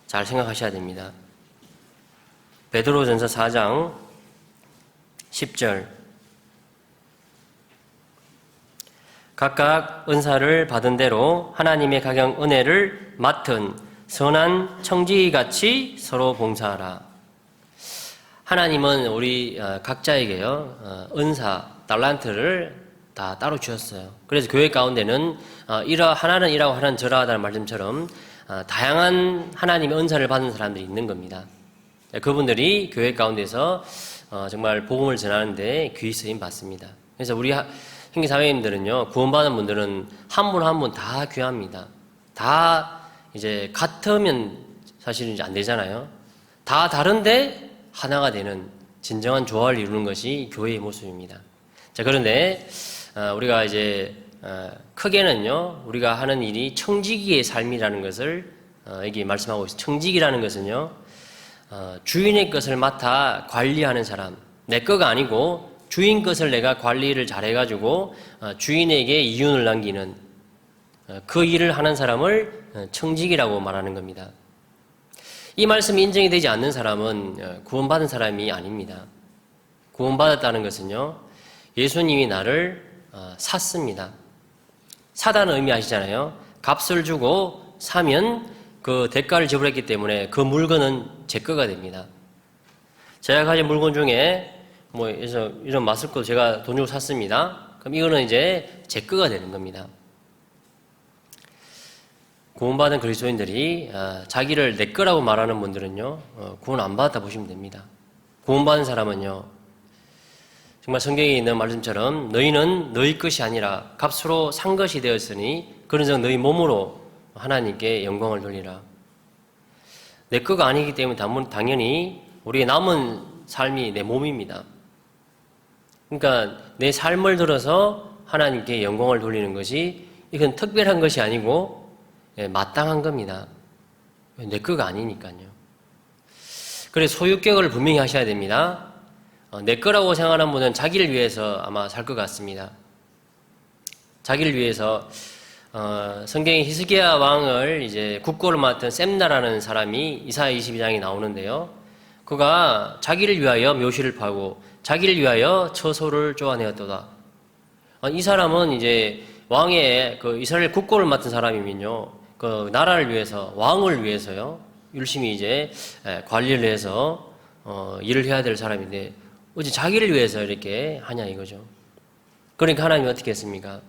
잘 생각하셔야 됩니다. 베드로전서 4장 10절. 각각 은사를 받은 대로 하나님의 각양 은혜를 맡은 선한 청지기같이 서로 봉사하라. 하나님은 우리 각자에게요 은사, 달란트를 다 따로 주셨어요. 그래서 교회 가운데는 하나는 이라고 하나는 저라하다는 말씀처럼 다양한 하나님의 은사를 받은 사람들이 있는 겁니다. 그분들이 교회 가운데서 정말 복음을 전하는데 귀히 쓰임 받습니다. 그래서 우리 형제자매님들은요 구원받은 분들은 한 분 한 분 다 귀합니다. 다 이제 같으면 사실은 이제 안 되잖아요. 다 다른데 하나가 되는 진정한 조화를 이루는 것이 교회의 모습입니다. 자, 그런데 우리가 이제 크게는요 우리가 하는 일이 청지기의 삶이라는 것을 여기 말씀하고 있어요. 청지기라는 것은요 주인의 것을 맡아 관리하는 사람, 내 거가 아니고 주인 것을 내가 관리를 잘해가지고 주인에게 이윤을 남기는 그 일을 하는 사람을 청지기라고 말하는 겁니다. 이 말씀이 인정이 되지 않는 사람은 구원받은 사람이 아닙니다. 구원받았다는 것은요 예수님이 나를 샀습니다. 사다는 의미 아시잖아요. 값을 주고 사면 그 대가를 지불했기 때문에 그 물건은 제 거가 됩니다. 제가 가진 물건 중에 이런 마스크도 제가 돈 주고 샀습니다. 그럼 이거는 이제 제 거가 되는 겁니다. 구원받은 그리스도인들이 자기를 내 거라고 말하는 분들은요 구원 안 받았다 보시면 됩니다. 구원받은 사람은요 정말 성경에 있는 말씀처럼 너희는 너희 것이 아니라 값으로 산 것이 되었으니 그런즉 너희 몸으로 하나님께 영광을 돌리라. 내 거가 아니기 때문에 당연히 우리의 남은 삶이 내 몸입니다. 그러니까 내 삶을 들어서 하나님께 영광을 돌리는 것이 이건 특별한 것이 아니고 마땅한 겁니다. 내 거가 아니니까요. 그래서 소유격을 분명히 하셔야 됩니다. 내 거라고 생각하는 분은 자기를 위해서 아마 살 것 같습니다. 자기를 위해서 성경에 히스기야 왕을 이제 국고를 맡은 셈나라는 사람이 이사야 22장에 나오는데요. 그가 자기를 위하여 묘실을 파고 자기를 위하여 처소를 쪼아내었도다. 이 사람은 이제 왕의 그 이스라엘 국고를 맡은 사람이면요, 그 나라를 위해서, 왕을 위해서요, 열심히 이제 관리를 해서 일을 해야 될 사람인데 어찌 자기를 위해서 이렇게 하냐 이거죠. 그러니까 하나님이 어떻게 했습니까?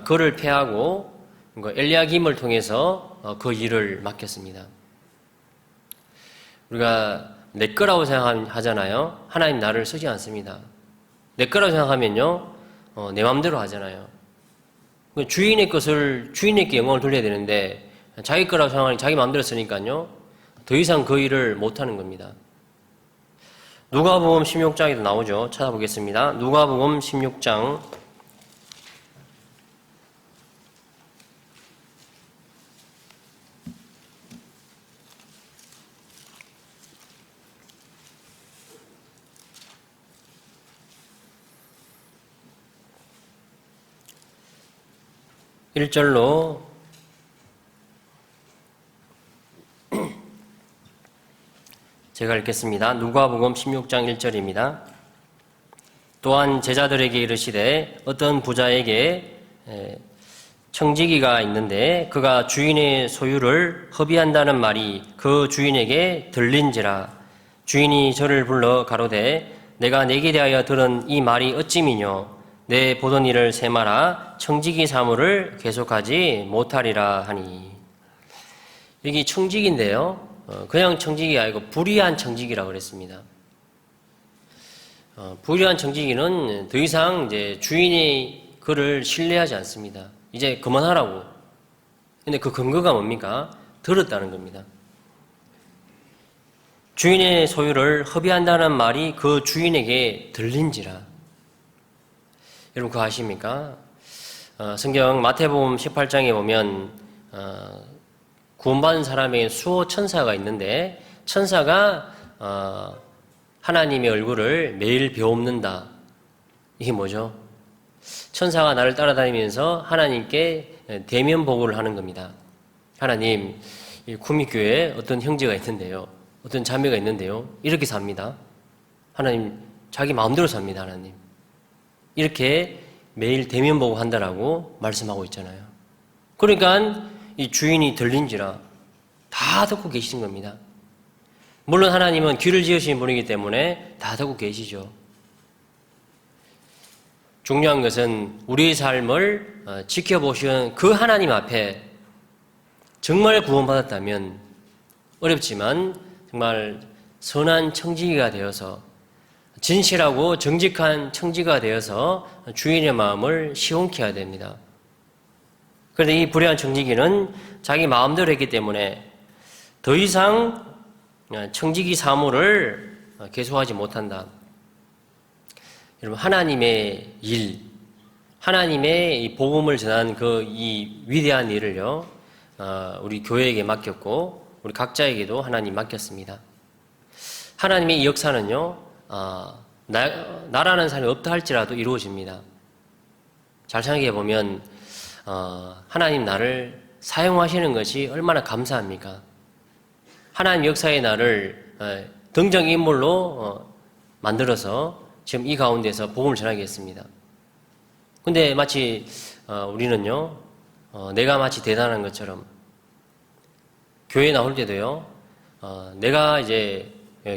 그를 패하고 엘리야김을 통해서 그 일을 맡겼습니다. 우리가 내 거라고 생각하잖아요. 하나님 나를 쓰지 않습니다. 내 거라고 생각하면요, 내 마음대로 하잖아요. 주인의 것을 주인에게 영광을 돌려야 되는데 자기 거라고 생각하니 자기 마음대로 쓰니까요, 더 이상 그 일을 못하는 겁니다. 누가복음 16장에도 나오죠. 찾아보겠습니다. 누가복음 16장 1절로 제가 읽겠습니다. 누가복음 16장 1절입니다. 또한 제자들에게 이르시되 어떤 부자에게 청지기가 있는데 그가 주인의 소유를 허비한다는 말이 그 주인에게 들린지라. 주인이 저를 불러 가로되 내가 내게 대하여 들은 이 말이 어찌미뇨. 내 보던 일을 세마라 청지기 사무를 계속하지 못하리라 하니. 여기 청지기인데요, 그냥 청지기가 아니고 불의한 청지기라고 그랬습니다. 불의한 청지기는 더 이상 이제 주인이 그를 신뢰하지 않습니다. 이제 그만하라고. 근데 그 근거가 뭡니까? 들었다는 겁니다. 주인의 소유를 허비한다는 말이 그 주인에게 들린지라. 여러분 그거 아십니까? 성경 마태복음 18장에 보면 구원받은 사람에게 수호 천사가 있는데 천사가 하나님의 얼굴을 매일 배웁는다. 이게 뭐죠? 천사가 나를 따라다니면서 하나님께 대면 보고를 하는 겁니다. 하나님, 이 구미교회에 어떤 형제가 있는데요, 어떤 자매가 있는데요, 이렇게 삽니다. 하나님, 자기 마음대로 삽니다. 하나님, 이렇게 매일 대면 보고 한다라고 말씀하고 있잖아요. 그러니까 이 주인이 들린지라 다 듣고 계신 겁니다. 물론 하나님은 귀를 지으신 분이기 때문에 다 듣고 계시죠. 중요한 것은 우리의 삶을 지켜보시는 그 하나님 앞에 정말 구원받았다면 어렵지만 정말 선한 청지기가 되어서 진실하고 정직한 청지가 되어서 주인의 마음을 시원케 해야 됩니다. 그런데 이 불의한 청지기는 자기 마음대로 했기 때문에 더 이상 청지기 사무를 계속하지 못한다. 여러분, 하나님의 일, 하나님의 이 복음을 전한 이 위대한 일을요, 우리 교회에게 맡겼고 우리 각자에게도 하나님 맡겼습니다. 하나님의 이 역사는요, 나라는 사람이 없다 할지라도 이루어집니다. 잘 생각해 보면 하나님 나를 사용하시는 것이 얼마나 감사합니까? 하나님 역사의 나를 등장인물로 만들어서 지금 이 가운데서 복음을 전하겠습니다. 근데 마치 우리는요, 내가 마치 대단한 것처럼 교회에 나올 때도요, 내가 이제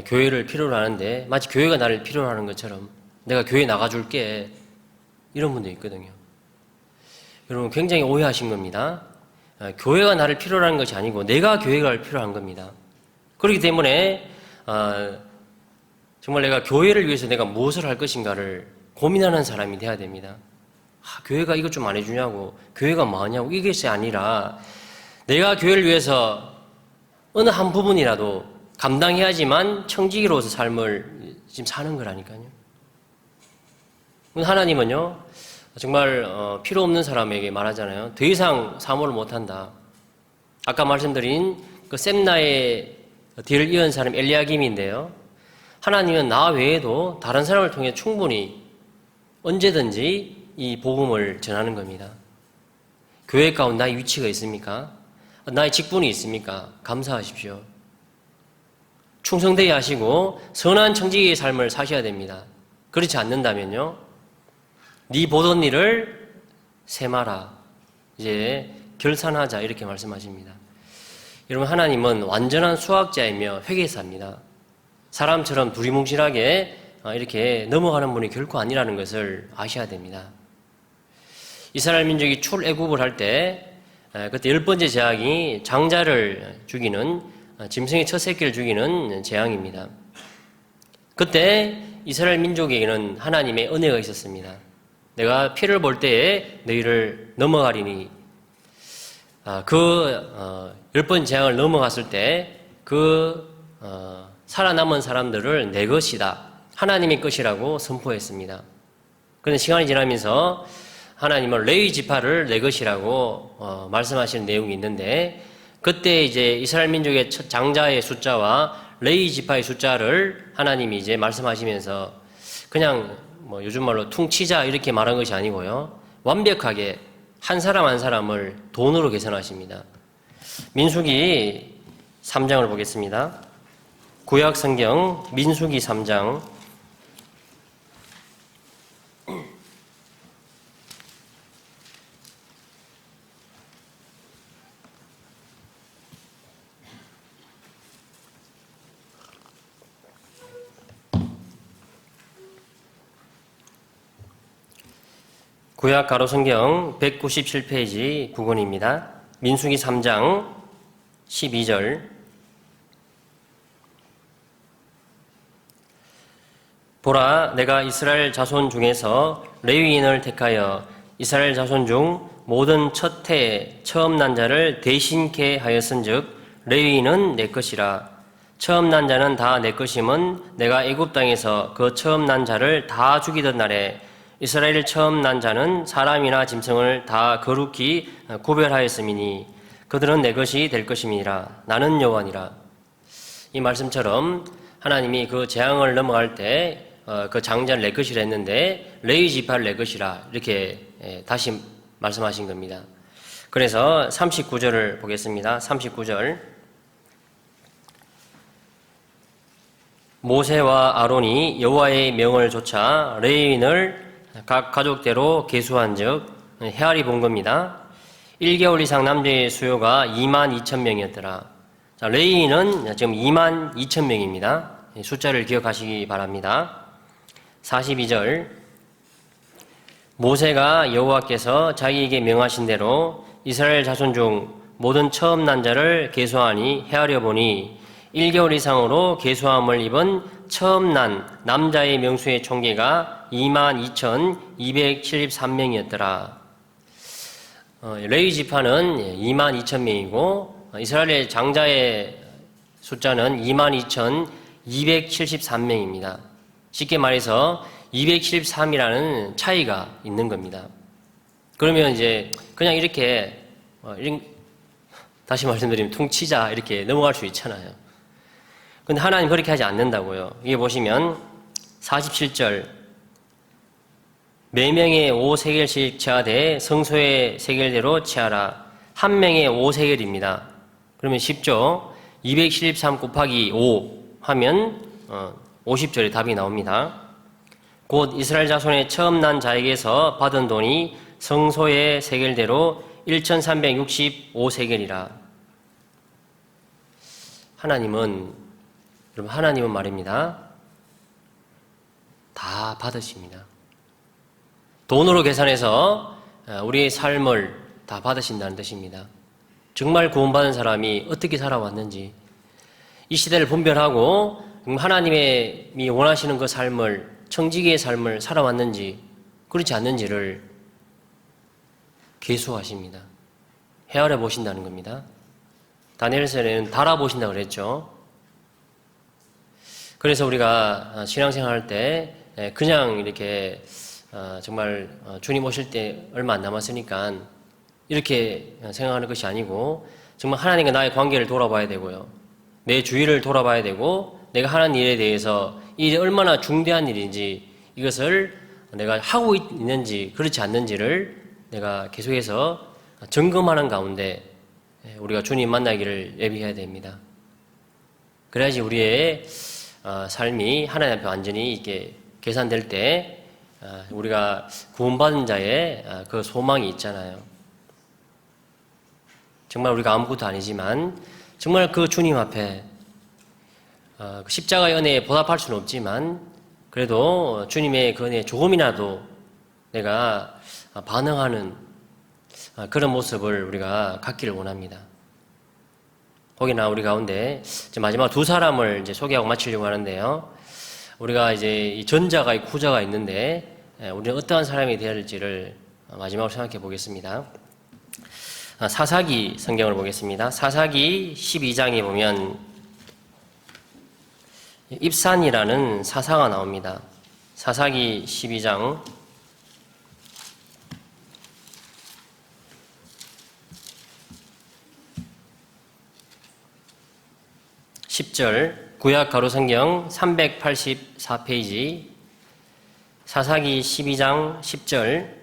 교회를 필요로 하는데 마치 교회가 나를 필요로 하는 것처럼 내가 교회 나가줄게, 이런 분도 있거든요. 여러분 굉장히 오해하신 겁니다. 교회가 나를 필요로 하는 것이 아니고 내가 교회가 필요한 겁니다. 그렇기 때문에 정말 내가 교회를 위해서 내가 무엇을 할 것인가를 고민하는 사람이 돼야 됩니다. 교회가 이것 좀 안 해주냐고, 교회가 뭐 하냐고, 이것이 아니라 내가 교회를 위해서 어느 한 부분이라도 감당해야지만 청지기로서 삶을 지금 사는 거라니까요. 하나님은요, 정말 필요 없는 사람에게 말하잖아요. 더 이상 사모를 못한다. 아까 말씀드린 그 셈나의 뒤를 이은 사람 엘리야김인데요, 하나님은 나 외에도 다른 사람을 통해 충분히 언제든지 이 복음을 전하는 겁니다. 교회 가운데 나의 위치가 있습니까? 나의 직분이 있습니까? 감사하십시오. 충성되게 하시고 선한 청지기의 삶을 사셔야 됩니다. 그렇지 않는다면요, 네 보던 일을 세마라, 이제 결산하자, 이렇게 말씀하십니다. 여러분, 하나님은 완전한 수학자이며 회계사입니다. 사람처럼 두리뭉실하게 이렇게 넘어가는 분이 결코 아니라는 것을 아셔야 됩니다. 이스라엘 민족이 출애굽을 할 때 그때 10번째 재앙이 장자를 죽이는, 짐승의 첫 새끼를 죽이는 재앙입니다. 그때 이스라엘 민족에게는 하나님의 은혜가 있었습니다. 내가 피를 볼 때에 너희를 넘어가리니, 그 10번 재앙을 넘어갔을 때 살아남은 사람들을 내 것이다, 하나님의 것이라고 선포했습니다. 그런데 시간이 지나면서 하나님은 레위 지파를 내 것이라고 말씀하시는 내용이 있는데, 그때 이제 이스라엘 민족의 장자의 숫자와 레위 지파의 숫자를 하나님이 이제 말씀하시면서 그냥 요즘 말로 퉁치자 이렇게 말한 것이 아니고요, 완벽하게 한 사람 한 사람을 돈으로 계산하십니다. 민수기 3장을 보겠습니다. 구약 성경 민수기 3장 구약 가로성경 197페이지 9권입니다. 민수기 3장 12절. 보라, 내가 이스라엘 자손 중에서 레위인을 택하여 이스라엘 자손 중 모든 첫 해에 처음 난 자를 대신케 하였은즉 레위인은 내 것이라. 처음 난 자는 다 내 것임은 내가 애굽 땅에서 그 처음 난 자를 다 죽이던 날에 이스라엘 처음 난 자는 사람이나 짐승을 다 거룩히 구별하였음이니 그들은 내 것이 될 것임이니라. 나는 여호와니라. 이 말씀처럼 하나님이 그 재앙을 넘어갈 때 그 장자를 내 것이라 했는데 레위 지파를 내 것이라 이렇게 다시 말씀하신 겁니다. 그래서 39절을 보겠습니다. 39절. 모세와 아론이 여호와의 명을 조차 레위인을 각 가족대로 계수한즉 헤아리 본 겁니다. 1개월 이상 남자의 수요가 22,000명이었더라. 자, 레위인은 지금 22,000명입니다. 숫자를 기억하시기 바랍니다. 42절. 모세가 여호와께서 자기에게 명하신 대로 이스라엘 자손 중 모든 처음 난 자를 계수하니 헤아려 보니 1개월 이상으로 계수함을 입은 처음 난 남자의 명수의 총계가 22,273명이었더라. 레위 지파는 22,000명이고 이스라엘의 장자의 숫자는 22,273명입니다. 쉽게 말해서 273이라는 차이가 있는 겁니다. 그러면 이제 그냥 이렇게 다시 말씀드리면 퉁치자 이렇게 넘어갈 수 있잖아요. 근데 하나님 그렇게 하지 않는다고요. 이게 보시면 47절. 매명에 5세겔씩 취하되 성소의 세겔대로 취하라. 한 명에 5세겔입니다. 그러면 쉽죠? 273 곱하기 5 하면 50절에 답이 나옵니다. 곧 이스라엘 자손의 처음 난 자에게서 받은 돈이 성소의 세겔대로 1365세겔이라. 하나님은 말입니다. 다 받으십니다. 돈으로 계산해서 우리의 삶을 다 받으신다는 뜻입니다. 정말 구원받은 사람이 어떻게 살아왔는지, 이 시대를 분별하고 하나님이 원하시는 그 삶을, 청지기의 삶을 살아왔는지 그렇지 않는지를 계수하십니다. 헤아려 보신다는 겁니다. 다니엘서에는 달아보신다고 그랬죠. 그래서 우리가 신앙생활 때 그냥 이렇게 정말 주님 오실 때 얼마 안 남았으니까 이렇게 생각하는 것이 아니고 정말 하나님과 나의 관계를 돌아봐야 되고요. 내 주위를 돌아봐야 되고 내가 하는 일에 대해서 이 일이 얼마나 중대한 일인지 이것을 내가 하고 있는지 그렇지 않는지를 내가 계속해서 점검하는 가운데 우리가 주님 만나기를 예비해야 됩니다. 그래야지 우리의 삶이 하나님 앞에 완전히 이렇게 계산될 때 우리가 구원받은 자의 그 소망이 있잖아요. 정말 우리가 아무것도 아니지만 정말 그 주님 앞에 십자가의 은혜에 보답할 수는 없지만 그래도 주님의 그 은혜에 조금이라도 내가 반응하는 그런 모습을 우리가 갖기를 원합니다. 혹여나 우리 가운데 마지막 두 사람을 이제 소개하고 마치려고 하는데요. 우리가 이제 이 전자가 있고 후자가 있는데 우리는 어떠한 사람이 되어야 할지를 마지막으로 생각해 보겠습니다. 사사기 성경을 보겠습니다. 사사기 12장에 보면 입산이라는 사사가 나옵니다. 사사기 12장 10절 구약 가로성경 384페이지 사사기 12장 10절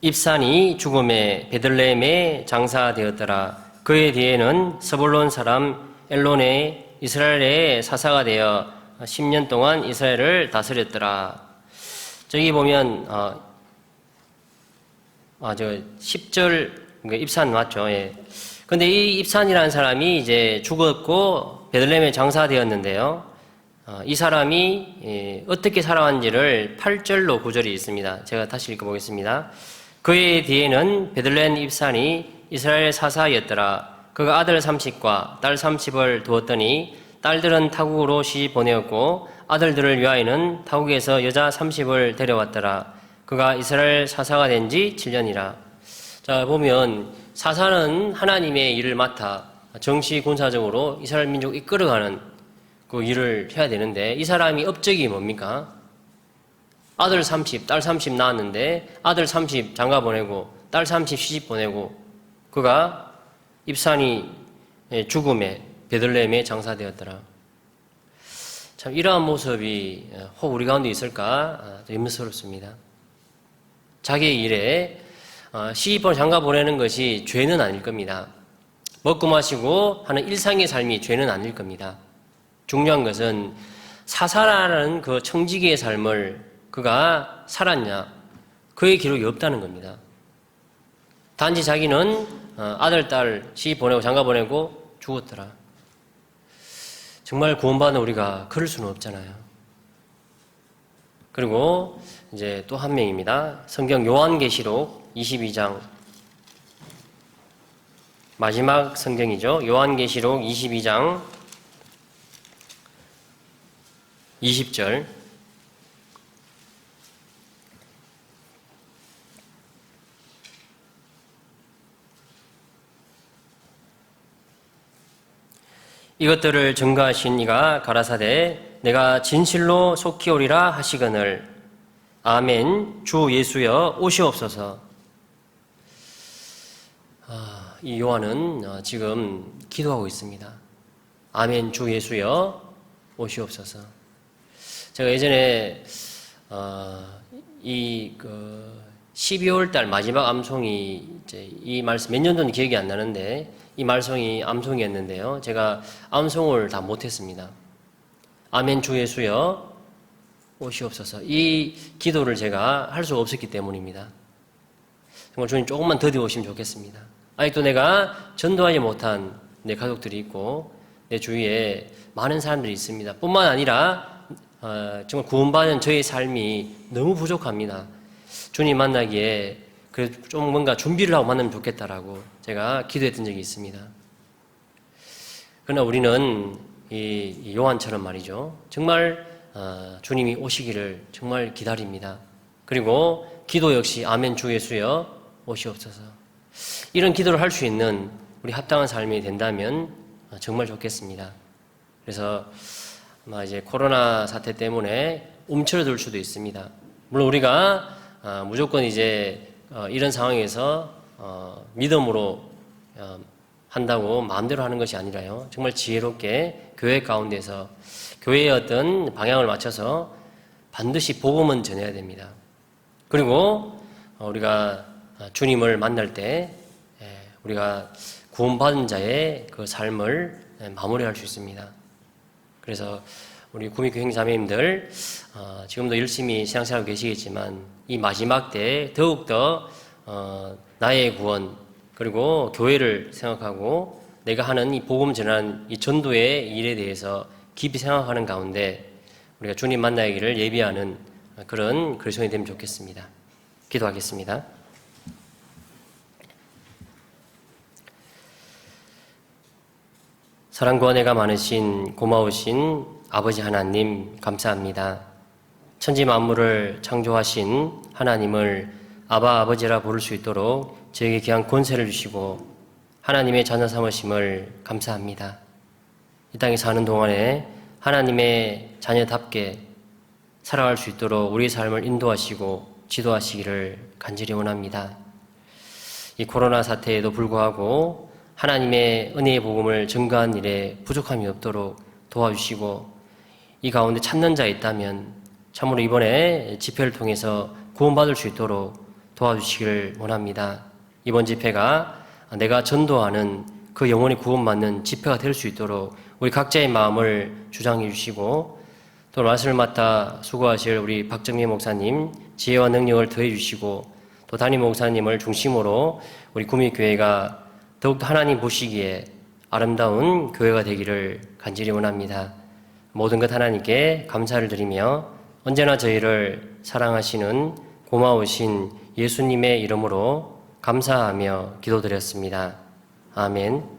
입산이 죽음에 베들레헴에 장사되었더라. 그의 뒤에는 스불론 사람 엘론의 이스라엘의 사사가 되어 10년 동안 이스라엘을 다스렸더라. 저기 보면 10절 입산 맞죠? 예. 근데 이 입산이라는 사람이 이제 죽었고 베들레헴에 장사되었는데요. 이 사람이 어떻게 살아왔는지를 8절로 구절이 있습니다. 제가 다시 읽어보겠습니다. 그의 뒤에는 베들레헴 입산이 이스라엘 사사였더라. 그가 아들 30과 딸 30을 두었더니 딸들은 타국으로 시집 보내었고 아들들을 위하여는 타국에서 여자 30을 데려왔더라. 그가 이스라엘 사사가 된 지 7년이라. 자, 보면 사사는 하나님의 일을 맡아 정치 군사적으로 이스라엘 민족을 이끌어가는 그 일을 해야 되는데 이 사람이 업적이 뭡니까? 아들 30, 딸 30 낳았는데 아들 30 장가 보내고 딸 30 시집 보내고 그가 입산이 죽음에 베들레헴에 장사되었더라. 참 이러한 모습이 혹 우리 가운데 있을까 의문스럽습니다. 자기의 일에 시집을 장가 보내는 것이 죄는 아닐 겁니다. 먹고 마시고 하는 일상의 삶이 죄는 아닐 겁니다. 중요한 것은 사사라는 그 청지기의 삶을 그가 살았냐, 그의 기록이 없다는 겁니다. 단지 자기는 아들, 딸 시집 보내고 장가 보내고 죽었더라. 정말 구원받은 우리가 그럴 수는 없잖아요. 그리고 이제 또 한 명입니다. 성경 요한계시록 22장 마지막 성경이죠. 요한계시록 22장 20절 이것들을 증거하신 이가 가라사대 내가 진실로 속히 오리라 하시거늘 아멘 주 예수여 오시옵소서. 이 요한은 지금 기도하고 있습니다. 아멘 주 예수여 오시옵소서. 제가 예전에 12월 달 마지막 암송이 이제 이 말씀 몇 년도는 기억이 안 나는데 이 말씀이 암송이었는데요. 제가 암송을 다 못했습니다. 아멘 주 예수여 오시옵소서. 이 기도를 제가 할 수가 없었기 때문입니다. 정말 주님 조금만 더디 오시면 좋겠습니다. 아직도 내가 전도하지 못한 내 가족들이 있고 내 주위에 많은 사람들이 있습니다. 뿐만 아니라 정말 구원받은 저의 삶이 너무 부족합니다. 주님 만나기에 좀 뭔가 준비를 하고 만나면 좋겠다라고 제가 기도했던 적이 있습니다. 그러나 우리는 이 요한처럼 말이죠. 정말 주님이 오시기를 정말 기다립니다. 그리고 기도 역시 아멘 주 예수여 오시옵소서. 이런 기도를 할 수 있는 우리 합당한 삶이 된다면 정말 좋겠습니다. 그래서 아마 이제 코로나 사태 때문에 움츠러들 수도 있습니다. 물론 우리가 무조건 이제 이런 상황에서 믿음으로 한다고 마음대로 하는 것이 아니라요. 정말 지혜롭게 교회 가운데서 교회의 어떤 방향을 맞춰서 반드시 복음은 전해야 됩니다. 그리고 우리가 주님을 만날 때 우리가 구원받은 자의 그 삶을 마무리할 수 있습니다. 그래서 우리 구미교회 형제자매님들 지금도 열심히 신앙생활하고 계시겠지만 이 마지막 때 더욱더 나의 구원 그리고 교회를 생각하고 내가 하는 이 복음 전하는 이 전도의 일에 대해서 깊이 생각하는 가운데 우리가 주님 만나기를 예비하는 그런 그리스도인이 되면 좋겠습니다. 기도하겠습니다. 사랑과 은혜가 많으신 고마우신 아버지 하나님 감사합니다. 천지 만물을 창조하신 하나님을 아바 아버지라 부를 수 있도록 저에게 귀한 권세를 주시고 하나님의 자녀 삼으심을 감사합니다. 이 땅에 사는 동안에 하나님의 자녀답게 살아갈 수 있도록 우리의 삶을 인도하시고 지도하시기를 간절히 원합니다. 이 코로나 사태에도 불구하고 하나님의 은혜의 복음을 증거한 일에 부족함이 없도록 도와주시고 이 가운데 찾는 자 있다면 참으로 이번에 집회를 통해서 구원받을 수 있도록 도와주시기를 원합니다. 이번 집회가 내가 전도하는 그 영혼이 구원받는 집회가 될 수 있도록 우리 각자의 마음을 주장해 주시고 또 말씀을 맡아 수고하실 우리 박정미 목사님 지혜와 능력을 더해 주시고 또 담임 목사님을 중심으로 우리 구미교회가 더욱더 하나님 보시기에 아름다운 교회가 되기를 간절히 원합니다. 모든 것 하나님께 감사를 드리며 언제나 저희를 사랑하시는 고마우신 예수님의 이름으로 감사하며 기도드렸습니다. 아멘.